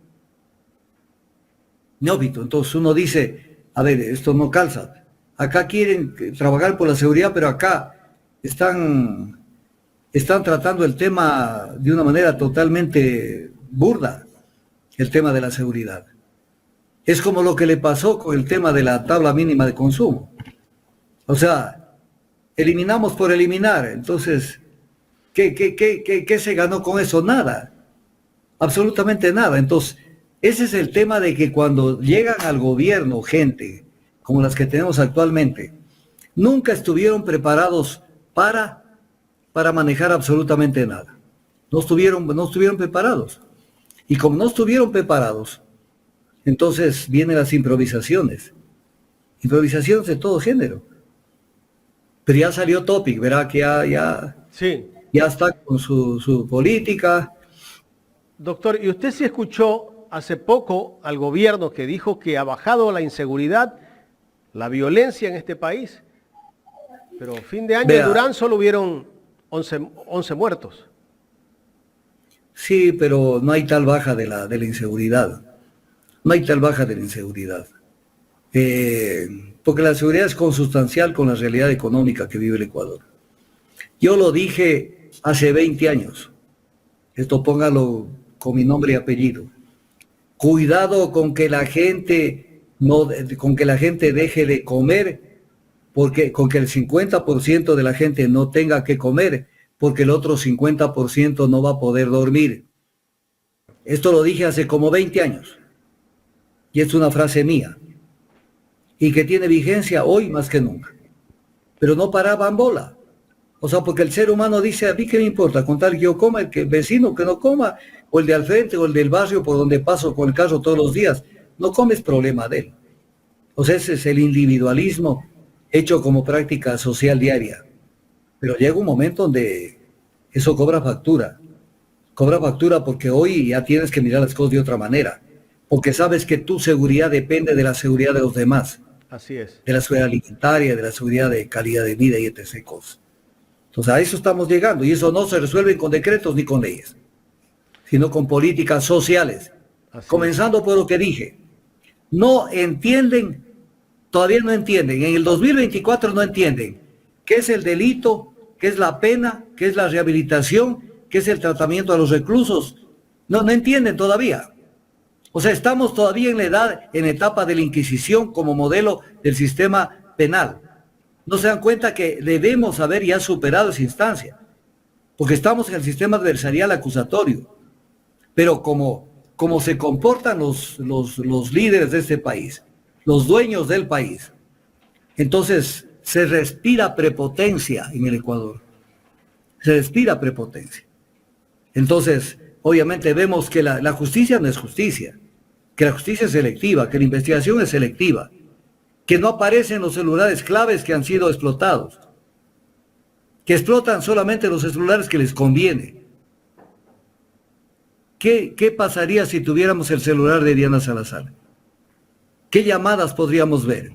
Neófito. Entonces uno dice, a ver, esto no calza. Acá quieren trabajar por la seguridad, pero acá están tratando el tema de una manera totalmente burda, el tema de la seguridad. Es como lo que le pasó con el tema de la tabla mínima de consumo. O sea, eliminamos por eliminar. Entonces, ¿qué se ganó con eso? Nada. Absolutamente nada. Entonces, ese es el tema de que cuando llegan al gobierno gente como las que tenemos actualmente, nunca estuvieron preparados para manejar absolutamente nada. No estuvieron preparados. Y como no estuvieron preparados, entonces vienen las improvisaciones. Improvisaciones de todo género. Pero ya salió Topic, verá que ya está con su política. Doctor, ¿y usted sí escuchó hace poco al gobierno que dijo que ha bajado la inseguridad, la violencia en este país? Pero fin de año en Durán solo hubieron 11 muertos. Sí, pero no hay tal baja de la inseguridad. No hay tal baja de la inseguridad. Porque la seguridad es consustancial con la realidad económica que vive el Ecuador. Yo lo dije hace 20 años. Esto póngalo con mi nombre y apellido. Cuidado con que la gente no, con que la gente deje de comer, porque con que el 50% de la gente no tenga que comer, porque el otro 50% no va a poder dormir. Esto lo dije hace como 20 años. Y es una frase mía. Y que tiene vigencia hoy más que nunca. Pero no paraban bola. O sea, porque el ser humano dice, a mí qué me importa, con tal que yo coma, el vecino que no coma, o el de al frente, o el del barrio por donde paso con el carro todos los días, no come, es problema de él. O sea, ese es el individualismo hecho como práctica social diaria. Pero llega un momento donde eso cobra factura. Cobra factura porque hoy ya tienes que mirar las cosas de otra manera. Porque sabes que tu seguridad depende de la seguridad de los demás. Así es. De la seguridad alimentaria, de la seguridad de calidad de vida y etc. cosas. Entonces a eso estamos llegando. Y eso no se resuelve con decretos ni con leyes, sino con políticas sociales. Así Comenzando es. por lo que dije. No entienden, todavía no entienden. En el 2024 no entienden qué es el delito, qué es la pena, qué es la rehabilitación, qué es el tratamiento a los reclusos. No entienden todavía. O sea, estamos todavía en etapa de la Inquisición como modelo del sistema penal. No se dan cuenta que debemos haber ya superado esa instancia, porque estamos en el sistema adversarial acusatorio. Pero como se comportan los líderes de este país, los dueños del país, entonces se respira prepotencia en el Ecuador. Se respira prepotencia. Entonces, obviamente vemos que la justicia no es justicia, que la justicia es selectiva, que la investigación es selectiva, que no aparecen los celulares claves que han sido explotados, que explotan solamente los celulares que les conviene. ¿Qué pasaría si tuviéramos el celular de Diana Salazar? ¿Qué llamadas podríamos ver?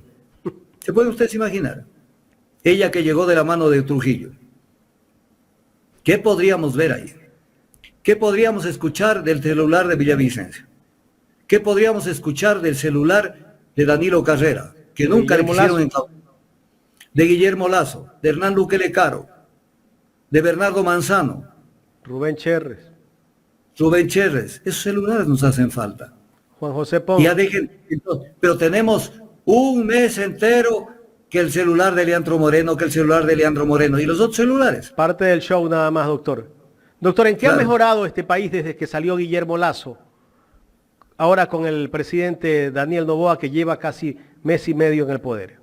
¿Se pueden ustedes imaginar? Ella que llegó de la mano de Trujillo. ¿Qué podríamos ver ahí? ¿Qué podríamos escuchar del celular de Villavicencio? ¿Qué podríamos escuchar del celular de Danilo Carrera, que nunca le quisieron incautar? De Guillermo Lazo, de Hernán Luque Lecaro, de Bernardo Manzano, Rubén Cherres, esos celulares nos hacen falta. Juan José Pons. Ya dejen, pero tenemos un mes entero que el celular de Leandro Moreno, y los otros celulares. Parte del show nada más, doctor. Doctor, ¿en qué ha mejorado este país desde que salió Guillermo Lazo? Ahora con el presidente Daniel Noboa, que lleva casi mes y medio en el poder.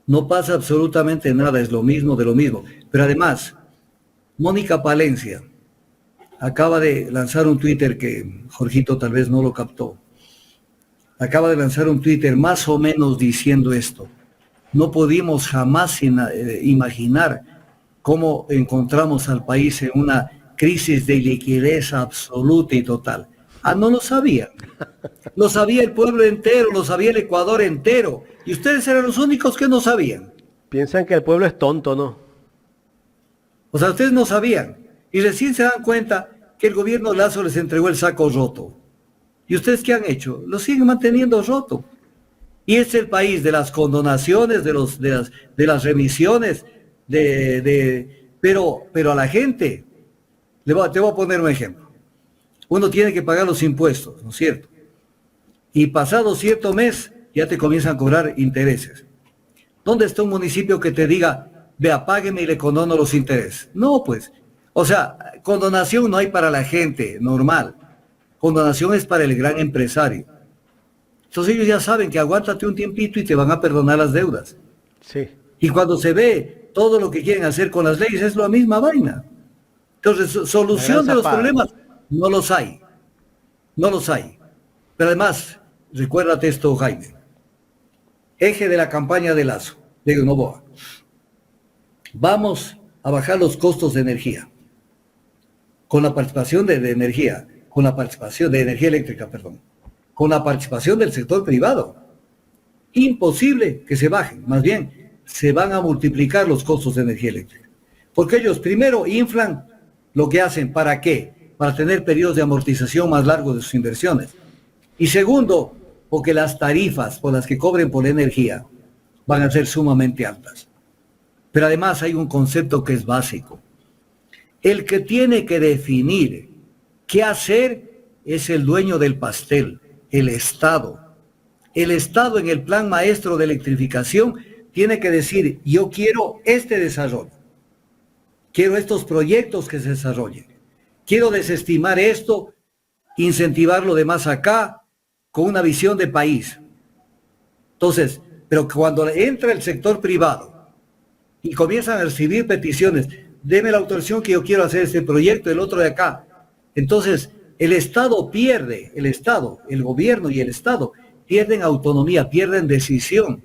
No pasa absolutamente nada, es lo mismo de lo mismo. Pero además, Mónica Palencia acaba de lanzar un Twitter que Jorgito tal vez no lo captó. Acaba de lanzar un Twitter más o menos diciendo esto. No pudimos jamás imaginar cómo encontramos al país en una crisis de liquidez absoluta y total. Ah, no lo sabían. Lo sabía el pueblo entero, lo sabía el Ecuador entero. Y ustedes eran los únicos que no sabían. Piensan que el pueblo es tonto, ¿no? O sea, ustedes no sabían. Y recién se dan cuenta que el gobierno de Lazo les entregó el saco roto. ¿Y ustedes qué han hecho? Lo siguen manteniendo roto. Y es el país de las condonaciones, de las remisiones, pero a la gente, te voy a poner un ejemplo. Uno tiene que pagar los impuestos, ¿no es cierto? Y pasado cierto mes, ya te comienzan a cobrar intereses. ¿Dónde está un municipio que te diga, vea, págueme y le condono los intereses? No, pues. O sea, condonación no hay para la gente normal. Condonación es para el gran empresario. Entonces ellos ya saben que aguántate un tiempito y te van a perdonar las deudas. Sí. Y cuando se ve todo lo que quieren hacer con las leyes es la misma vaina. Entonces, solución de los problemas no los hay. No los hay. Pero además, recuérdate esto, Jaime. Eje de la campaña de Lazo, de Noboa. Vamos a bajar los costos de energía. Con la participación de energía eléctrica, con la participación del sector privado. Imposible que se bajen, más bien se van a multiplicar los costos de energía eléctrica. Porque ellos primero inflan lo que hacen, ¿para qué? Para tener periodos de amortización más largos de sus inversiones. Y segundo, porque las tarifas por las que cobren por energía van a ser sumamente altas. Pero además hay un concepto que es básico. El que tiene que definir qué hacer es el dueño del pastel, el Estado. El Estado en el plan maestro de electrificación tiene que decir, yo quiero este desarrollo, quiero estos proyectos que se desarrollen, quiero desestimar esto, incentivar lo demás acá, con una visión de país. Entonces, pero cuando entra el sector privado y comienzan a recibir peticiones, deme la autorización que yo quiero hacer este proyecto, el otro de acá. Entonces, el Estado pierde, el gobierno y el Estado pierden autonomía, pierden decisión.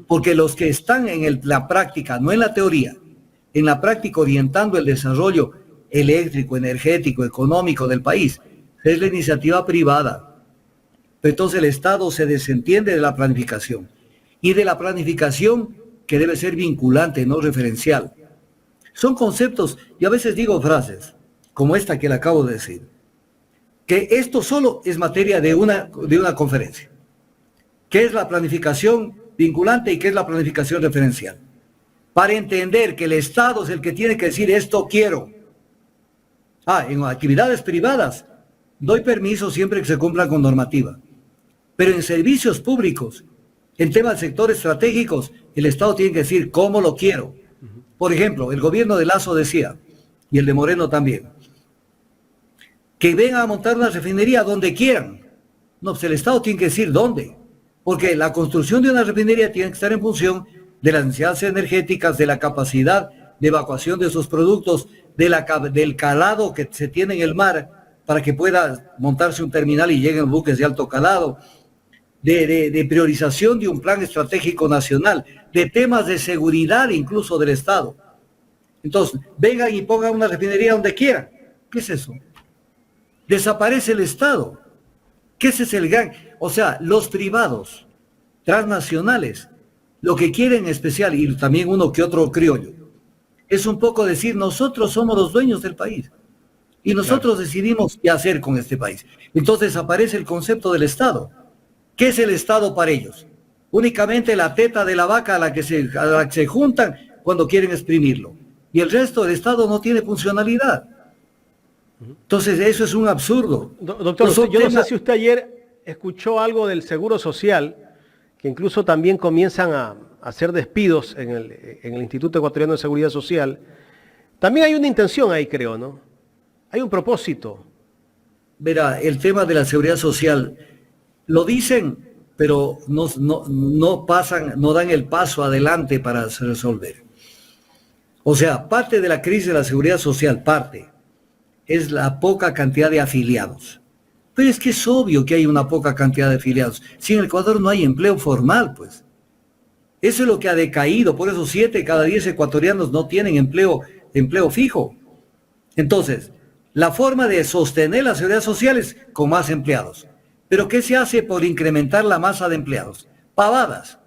Porque los que están en la práctica, no en la teoría, en la práctica orientando el desarrollo eléctrico, energético, económico del país, es la iniciativa privada. Entonces el Estado se desentiende de la planificación y de la planificación que debe ser vinculante, no referencial. Son conceptos, y a veces digo frases como esta que le acabo de decir, que esto solo es materia de una conferencia. ¿Qué es la planificación vinculante y qué es la planificación referencial? Para entender que el Estado es el que tiene que decir esto quiero. En actividades privadas doy permiso siempre que se cumplan con normativa. Pero en servicios públicos, en temas de sectores estratégicos, el Estado tiene que decir cómo lo quiero. Por ejemplo, el gobierno de Lasso decía, y el de Moreno también, que vengan a montar una refinería donde quieran. No, pues el Estado tiene que decir dónde. Porque la construcción de una refinería tiene que estar en función de las necesidades energéticas, de la capacidad de evacuación de esos productos, del calado que se tiene en el mar para que pueda montarse un terminal y lleguen buques de alto calado, de priorización de un plan estratégico nacional, de temas de seguridad incluso del Estado. Entonces, vengan y pongan una refinería donde quieran. ¿Qué es eso? Desaparece el Estado. ¿Qué ese es el gran? O sea, los privados transnacionales, lo que quieren en especial, y también uno que otro criollo, es un poco decir, nosotros somos los dueños del país y nosotros decidimos qué hacer con este país. Entonces aparece el concepto del Estado. ¿Qué es el Estado para ellos? Únicamente la teta de la vaca a la que se juntan cuando quieren exprimirlo. Y el resto del Estado no tiene funcionalidad. Entonces eso es un absurdo. Doctor, yo no sé si usted ayer escuchó algo del Seguro Social, que incluso también comienzan a hacer despidos en el Instituto Ecuatoriano de Seguridad Social. También hay una intención ahí, creo, ¿no? Hay un propósito. Verá, el tema de la seguridad social, lo dicen, pero no pasan, no dan el paso adelante para resolver. O sea, parte de la crisis de la seguridad social, es la poca cantidad de afiliados. Pero es que es obvio que hay una poca cantidad de afiliados. Si en el Ecuador no hay empleo formal, pues. Eso es lo que ha decaído. Por eso 7 cada 10 ecuatorianos no tienen empleo fijo. Entonces, la forma de sostener la seguridad social es con más empleados. ¿Pero qué se hace por incrementar la masa de empleados? Pavadas.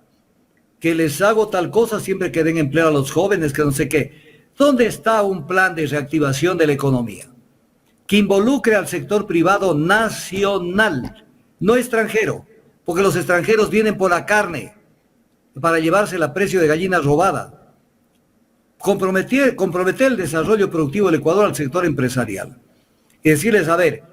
Que les hago tal cosa siempre que den empleo a los jóvenes, que no sé qué. ¿Dónde está un plan de reactivación de la economía que involucre al sector privado nacional, no extranjero? Porque los extranjeros vienen por la carne para llevársela a precio de gallina robada. Comprometer el desarrollo productivo del Ecuador al sector empresarial y decirles, a ver,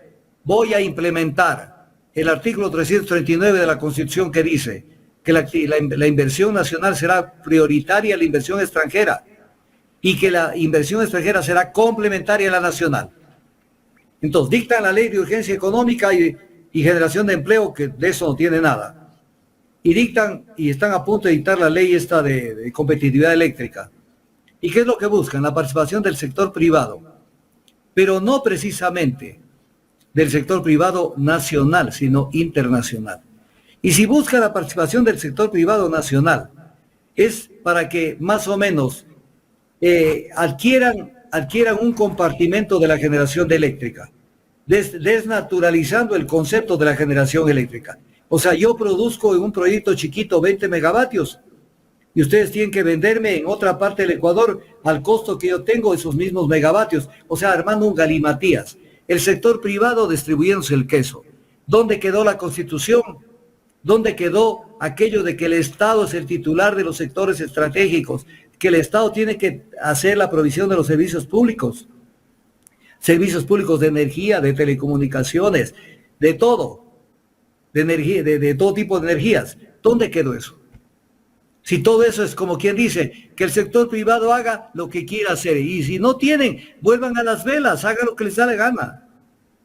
voy a implementar el artículo 339 de la Constitución que dice que la inversión nacional será prioritaria a la inversión extranjera y que la inversión extranjera será complementaria a la nacional. Entonces, dictan la ley de urgencia económica y generación de empleo, que de eso no tiene nada. Y están a punto de dictar la ley esta de competitividad eléctrica. ¿Y qué es lo que buscan? La participación del sector privado, pero no precisamente del sector privado nacional, sino internacional. Y si busca la participación del sector privado nacional, es para que más o menos adquieran un compartimento de la generación de eléctrica, desnaturalizando el concepto de la generación eléctrica. O sea, yo produzco en un proyecto chiquito 20 megavatios y ustedes tienen que venderme en otra parte del Ecuador al costo que yo tengo esos mismos megavatios. O sea, armando un galimatías. El sector privado distribuyéndose el queso. ¿Dónde quedó la Constitución? ¿Dónde quedó aquello de que el Estado es el titular de los sectores estratégicos? Que el Estado tiene que hacer la provisión de los servicios públicos de energía, de telecomunicaciones, de todo. de energía, de todo tipo de energías. ¿Dónde quedó eso? Si todo eso es como quien dice, que el sector privado haga lo que quiera hacer, y si no tienen, vuelvan a las velas, hagan lo que les da la gana.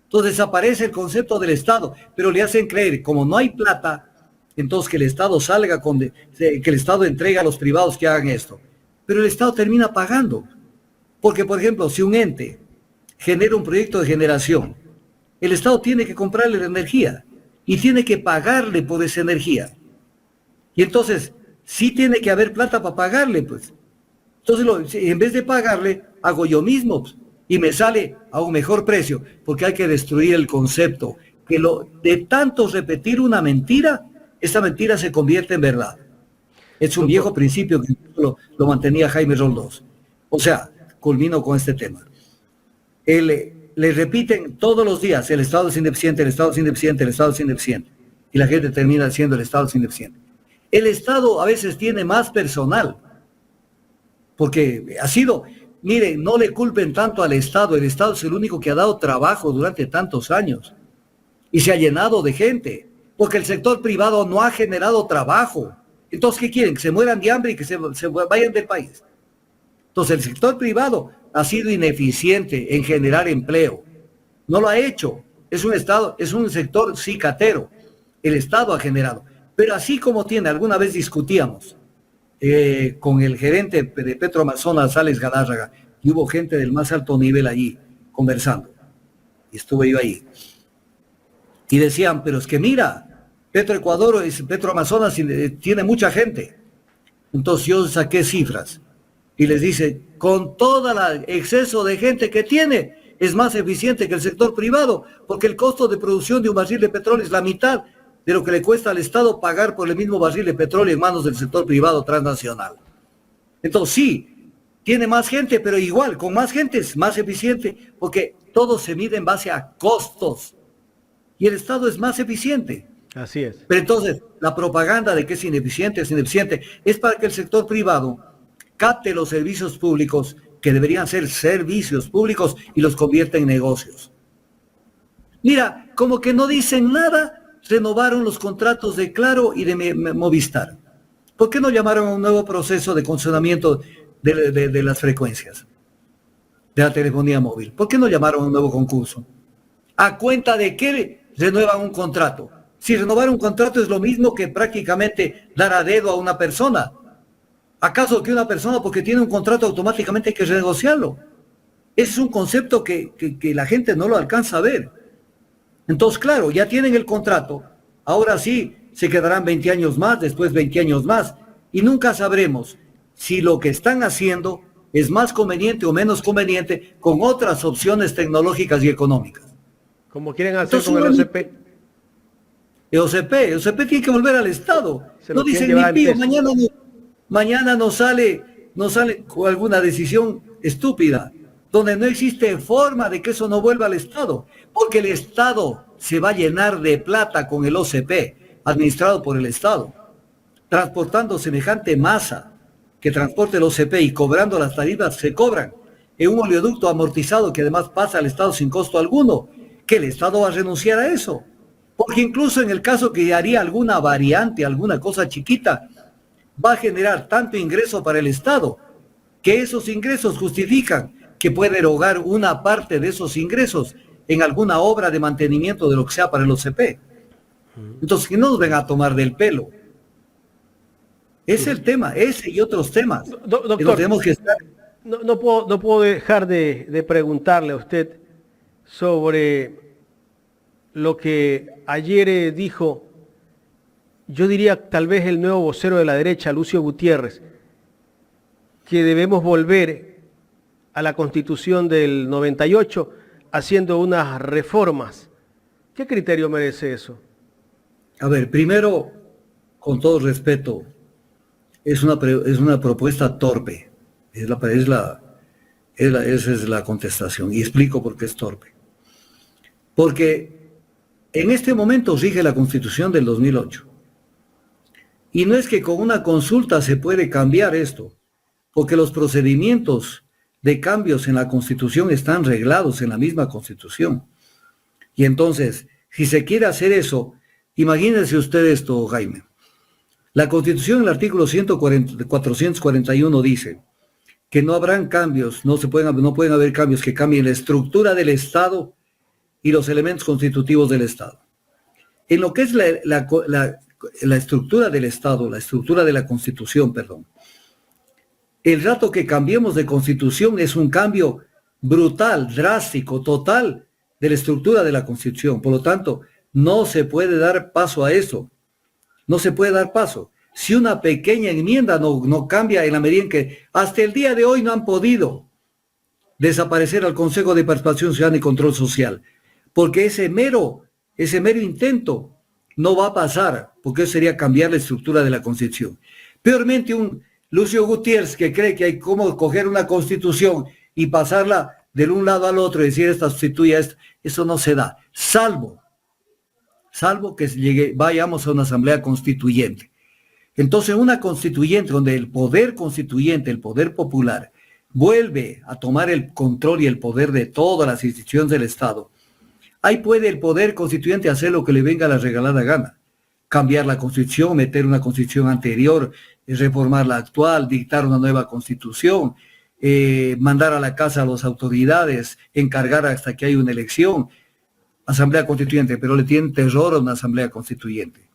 Entonces desaparece el concepto del Estado, pero le hacen creer, como no hay plata, entonces que el Estado salga que el Estado entregue a los privados que hagan esto. Pero el Estado termina pagando. Porque, por ejemplo, si un ente genera un proyecto de generación, el Estado tiene que comprarle la energía y tiene que pagarle por esa energía. Y entonces, sí tiene que haber plata para pagarle, pues. Entonces, en vez de pagarle, hago yo mismo, pues, y me sale a un mejor precio, porque hay que destruir el concepto, que de tanto repetir una mentira, esa mentira se convierte en verdad. Es un viejo principio que lo mantenía Jaime Roldós. O sea, culmino con este tema. Le repiten todos los días, el Estado es ineficiente, el Estado es ineficiente, el Estado es ineficiente. Y la gente termina diciendo el Estado es ineficiente. El Estado a veces tiene más personal, porque ha sido, miren, no le culpen tanto al Estado, el Estado es el único que ha dado trabajo durante tantos años y se ha llenado de gente, porque el sector privado no ha generado trabajo. Entonces, ¿qué quieren? Que se mueran de hambre y que se vayan del país. Entonces, el sector privado ha sido ineficiente en generar empleo. No lo ha hecho. Es un sector cicatero. El Estado ha generado. Pero así como tiene, alguna vez discutíamos con el gerente de Petroamazonas, Alex Galárraga, y hubo gente del más alto nivel allí conversando. Y estuve yo ahí. Y decían, pero es que mira, Petroamazonas tiene mucha gente. Entonces yo saqué cifras y les dice, con todo el exceso de gente que tiene, es más eficiente que el sector privado, porque el costo de producción de un barril de petróleo es la mitad de lo que le cuesta al Estado pagar por el mismo barril de petróleo en manos del sector privado transnacional. Entonces sí, tiene más gente, pero igual, con más gente es más eficiente, porque todo se mide en base a costos. Y el Estado es más eficiente. Así es. Pero entonces, la propaganda de que es ineficiente, es para que el sector privado capte los servicios públicos, que deberían ser servicios públicos, y los convierta en negocios. Mira, como que no dicen nada, renovaron los contratos de Claro y de Movistar. ¿Por qué no llamaron a un nuevo proceso de condicionamiento de las frecuencias de la telefonía móvil? ¿Por qué no llamaron a un nuevo concurso? ¿A cuenta de qué renuevan un contrato? Si renovar un contrato es lo mismo que prácticamente dar a dedo a una persona. ¿Acaso que una persona, porque tiene un contrato, automáticamente hay que renegociarlo? Ese es un concepto que la gente no lo alcanza a ver. Entonces, claro, ya tienen el contrato, ahora sí se quedarán 20 años más, después 20 años más, y nunca sabremos si lo que están haciendo es más conveniente o menos conveniente con otras opciones tecnológicas y económicas. Como quieren hacer Entonces, con el OCP. El OCP tiene que volver al Estado. No dicen llevar ni pío, antes. mañana nos sale con alguna decisión estúpida, donde no existe forma de que eso no vuelva al Estado, porque el Estado se va a llenar de plata con el OCP, administrado por el Estado, transportando semejante masa que transporte el OCP y cobrando las tarifas, se cobran en un oleoducto amortizado que además pasa al Estado sin costo alguno, que el Estado va a renunciar a eso. Porque incluso en el caso que haría alguna variante, alguna cosa chiquita, va a generar tanto ingreso para el Estado, que esos ingresos justifican que puede erogar una parte de esos ingresos en alguna obra de mantenimiento de lo que sea para el OCP. Entonces, que no nos vengan a tomar del pelo. Es el tema, ese y otros temas. Doctor, que nos tenemos que estar... no puedo dejar de preguntarle a usted sobre lo que ayer dijo, yo diría tal vez el nuevo vocero de la derecha, Lucio Gutiérrez, que debemos volver a la Constitución del 98 haciendo unas reformas. ¿Qué criterio merece eso? A ver, primero, con todo respeto, es una propuesta torpe. Esa es la contestación. Y explico por qué es torpe. Porque en este momento rige la Constitución del 2008. Y no es que con una consulta se puede cambiar esto, porque los procedimientos de cambios en la Constitución están reglados en la misma Constitución. Y entonces, si se quiere hacer eso, Imagínense usted esto, Jaime. La Constitución, el artículo 441 dice que no habrán cambios, no pueden haber cambios que cambien la estructura del Estado y los elementos constitutivos del Estado. En lo que es la estructura del Estado, la estructura de la Constitución, perdón, el rato que cambiemos de Constitución es un cambio brutal, drástico, total de la estructura de la Constitución. Por lo tanto, no se puede dar paso a eso. No se puede dar paso. Si una pequeña enmienda no cambia en la medida en que hasta el día de hoy no han podido desaparecer al Consejo de Participación Ciudadana y Control Social, porque ese mero intento no va a pasar, porque eso sería cambiar la estructura de la Constitución. Peormente un Lucio Gutiérrez que cree que hay como coger una Constitución y pasarla de un lado al otro y decir esta sustituye a esta, eso no se da, salvo que vayamos a una asamblea constituyente. Entonces una constituyente donde el poder constituyente, el poder popular, vuelve a tomar el control y el poder de todas las instituciones del Estado, ahí puede el poder constituyente hacer lo que le venga a la regalada gana. Cambiar la constitución, meter una constitución anterior, reformar la actual, dictar una nueva constitución, mandar a la casa a las autoridades, encargar hasta que haya una elección, asamblea constituyente, pero le tienen terror a una asamblea constituyente.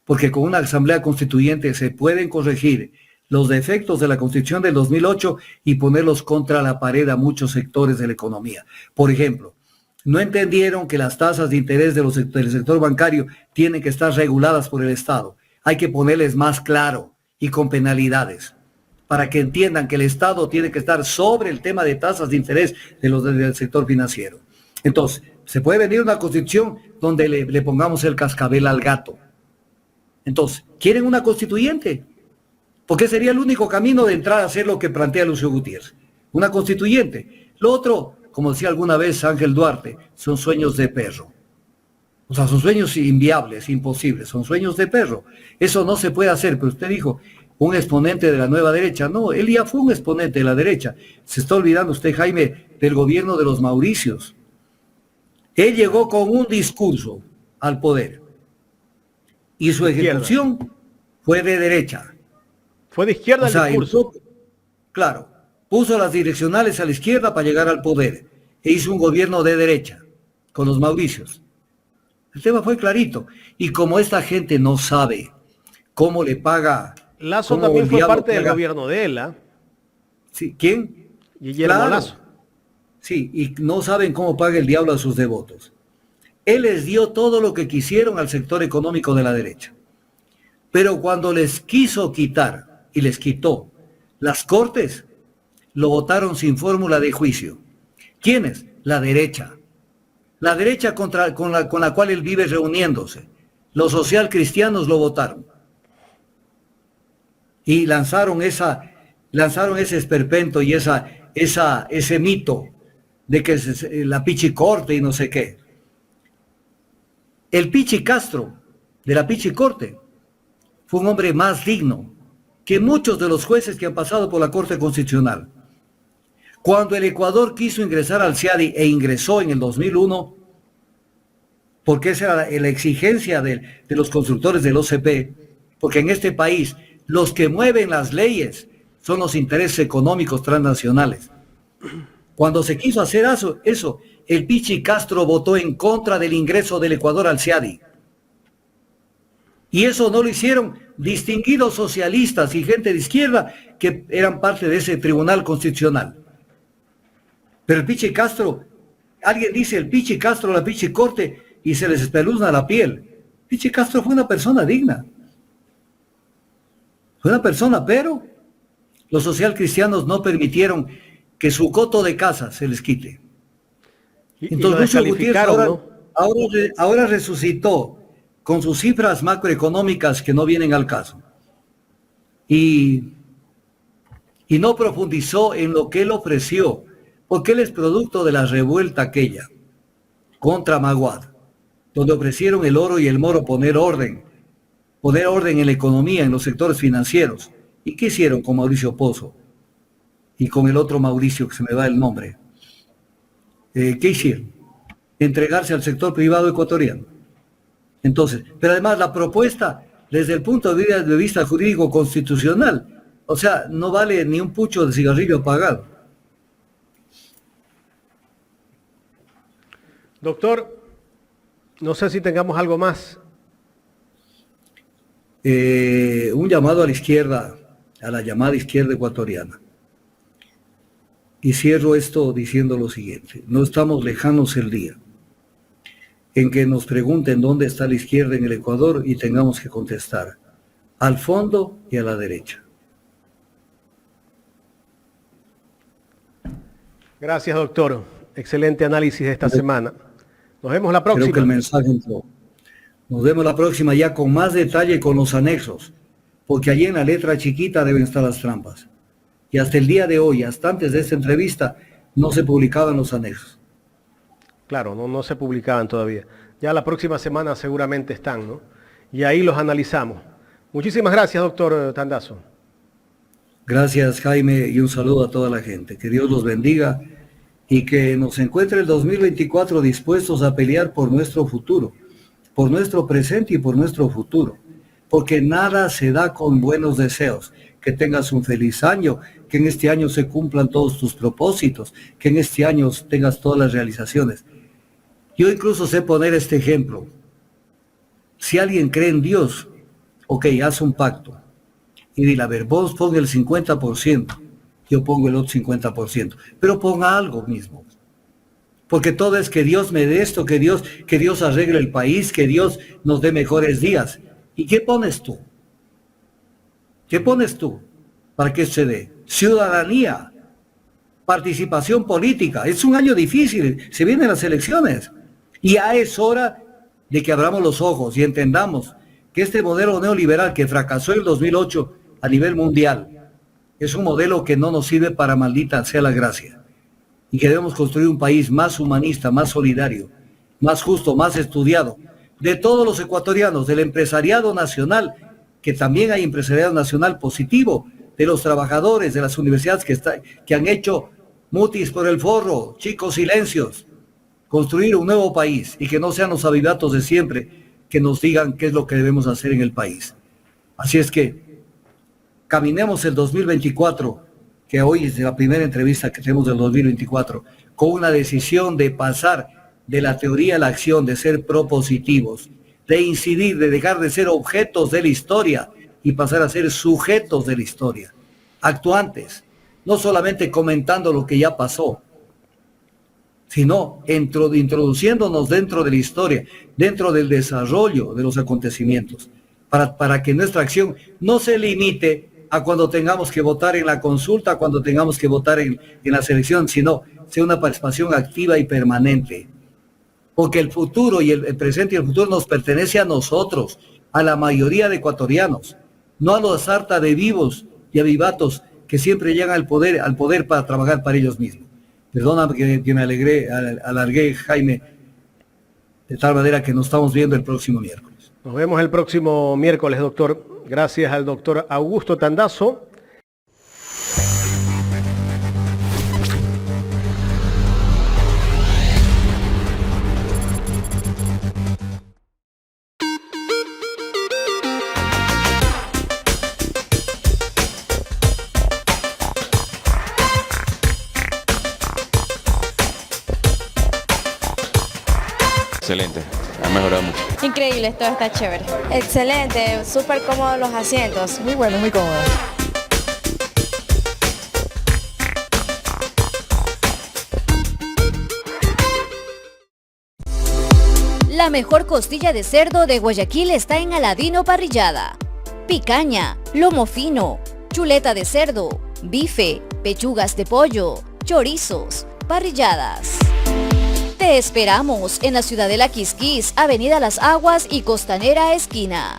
Porque con una asamblea constituyente se pueden corregir los defectos de la Constitución del 2008 y ponerlos contra la pared a muchos sectores de la economía. Por ejemplo, no entendieron que las tasas de interés del sector bancario tienen que estar reguladas por el Estado. Hay que ponerles más claro y con penalidades para que entiendan que el Estado tiene que estar sobre el tema de tasas de interés del sector financiero. Entonces, se puede venir una constitución donde le pongamos el cascabel al gato. Entonces, ¿quieren una constituyente? Porque sería el único camino de entrar a hacer lo que plantea Lucio Gutiérrez. Una constituyente. Lo otro, como decía alguna vez Ángel Duarte, son sueños de perro. O sea, son sueños inviables, imposibles, son sueños de perro. Eso no se puede hacer, pero usted dijo, un exponente de la nueva derecha. No, él ya fue un exponente de la derecha. Se está olvidando usted, Jaime, del gobierno de los Mauricios. Él llegó con un discurso al poder y su ejecución fue de derecha. Fue de izquierda el discurso. Claro, puso las direccionales a la izquierda para llegar al poder e hizo un gobierno de derecha con los Mauricios. El tema fue clarito. Y como esta gente no sabe cómo le paga... Lazo también fue parte del gobierno de él, ¿ah? Sí, ¿quién? Guillermo Lazo. Sí, y no saben cómo paga el diablo a sus devotos. Él les dio todo lo que quisieron al sector económico de la derecha. Pero cuando les quiso quitar, y les quitó, las cortes, lo votaron sin fórmula de juicio. ¿Quiénes? La derecha. La derecha con la cual él vive reuniéndose. Los socialcristianos lo votaron. Y lanzaron ese esperpento y ese mito de que es la Pichicorte y no sé qué. El Pichi Castro de la Pichicorte fue un hombre más digno que muchos de los jueces que han pasado por la Corte Constitucional. Cuando el Ecuador quiso ingresar al CIADI e ingresó en el 2001, porque esa era la exigencia de los constructores del OCP, porque en este país los que mueven las leyes son los intereses económicos transnacionales. Cuando se quiso hacer eso, el Pichi Castro votó en contra del ingreso del Ecuador al CIADI. Y eso no lo hicieron distinguidos socialistas y gente de izquierda que eran parte de ese tribunal constitucional. Pero el Pichi Castro, alguien dice el Pichi Castro, la Pichicorte, y se les espeluzna la piel. Pichi Castro fue una persona digna. Fue una persona, pero los socialcristianos no permitieron que su coto de casa se les quite. Entonces Lucio Gutiérrez ahora resucitó con sus cifras macroeconómicas que no vienen al caso. Y no profundizó en lo que él ofreció, porque él es producto de la revuelta aquella contra Maguad, donde ofrecieron el oro y el moro poner orden en la economía, en los sectores financieros. ¿Y qué hicieron con Mauricio Pozo? Y con el otro Mauricio, que se me va el nombre. ¿Qué hicieron? Entregarse al sector privado ecuatoriano. Entonces, pero además la propuesta, desde el punto de vista jurídico constitucional, o sea, no vale ni un pucho de cigarrillo apagado. Doctor, no sé si tengamos algo más. Un llamado a la izquierda, a la llamada izquierda ecuatoriana. Y cierro esto diciendo lo siguiente: no estamos lejanos el día en que nos pregunten dónde está la izquierda en el Ecuador y tengamos que contestar al fondo y a la derecha. Gracias, doctor. Excelente análisis de esta semana. Nos vemos la próxima. Creo que el mensaje entró. Nos vemos la próxima ya con más detalle con los anexos, porque allí en la letra chiquita deben estar las trampas. Y hasta el día de hoy, hasta antes de esta entrevista, no se publicaban los anexos. Claro, no se publicaban todavía. Ya la próxima semana seguramente están, ¿no? Y ahí los analizamos. Muchísimas gracias, doctor Tandazo. Gracias, Jaime, y un saludo a toda la gente. Que Dios los bendiga y que nos encuentre el 2024 dispuestos a pelear por nuestro futuro, por nuestro presente y por nuestro futuro. Porque nada se da con buenos deseos. Que tengas un feliz año, que en este año se cumplan todos tus propósitos, que en este año tengas todas las realizaciones. Yo incluso sé poner este ejemplo. Si alguien cree en Dios, ok, haz un pacto. Y dile, a ver, vos pon el 50%, yo pongo el otro 50%. Pero ponga algo mismo. Porque todo es que Dios me dé esto, que Dios arregle el país, que Dios nos dé mejores días. ¿Y qué pones tú? ¿Qué pones tú para que se dé? Ciudadanía, participación política. Es un año difícil, se vienen las elecciones. Y ya es hora de que abramos los ojos y entendamos que este modelo neoliberal que fracasó en el 2008 a nivel mundial es un modelo que no nos sirve para maldita sea la gracia. Y que debemos construir un país más humanista, más solidario, más justo, más estudiado, de todos los ecuatorianos, del empresariado nacional, que también hay empresariado nacional positivo, de los trabajadores de las universidades que han hecho mutis por el forro, chicos silencios, construir un nuevo país y que no sean los avivatos de siempre que nos digan qué es lo que debemos hacer en el país. Así es que caminemos el 2024, que hoy es la primera entrevista que tenemos del 2024, con una decisión de pasar de la teoría a la acción, de ser propositivos, de incidir, de dejar de ser objetos de la historia y pasar a ser sujetos de la historia, actuantes, no solamente comentando lo que ya pasó, sino introduciéndonos dentro de la historia, dentro del desarrollo de los acontecimientos, para que nuestra acción no se limite a cuando tengamos que votar en la consulta, cuando tengamos que votar en la selección, sino sea una participación activa y permanente. Porque el futuro y el presente y el futuro nos pertenece a nosotros, a la mayoría de ecuatorianos, no a los sarta de vivos y avivatos que siempre llegan al poder para trabajar para ellos mismos. Perdóname que me alargué, Jaime, de tal manera que nos estamos viendo el próximo miércoles. Nos vemos el próximo miércoles, doctor. Gracias al doctor Augusto Tandazo. Excelente, ha mejorado mucho. Increíble, todo está chévere. Excelente, súper cómodos los asientos. Muy bueno, muy cómodo. La mejor costilla de cerdo de Guayaquil está en Aladino Parrillada. Picaña, lomo fino, chuleta de cerdo, bife, pechugas de pollo, chorizos, parrilladas. Te esperamos en la Ciudadela Quisquís, Avenida Las Aguas y Costanera Esquina.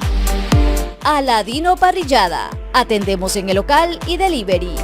Aladino Parrillada. Atendemos en el local y delivery.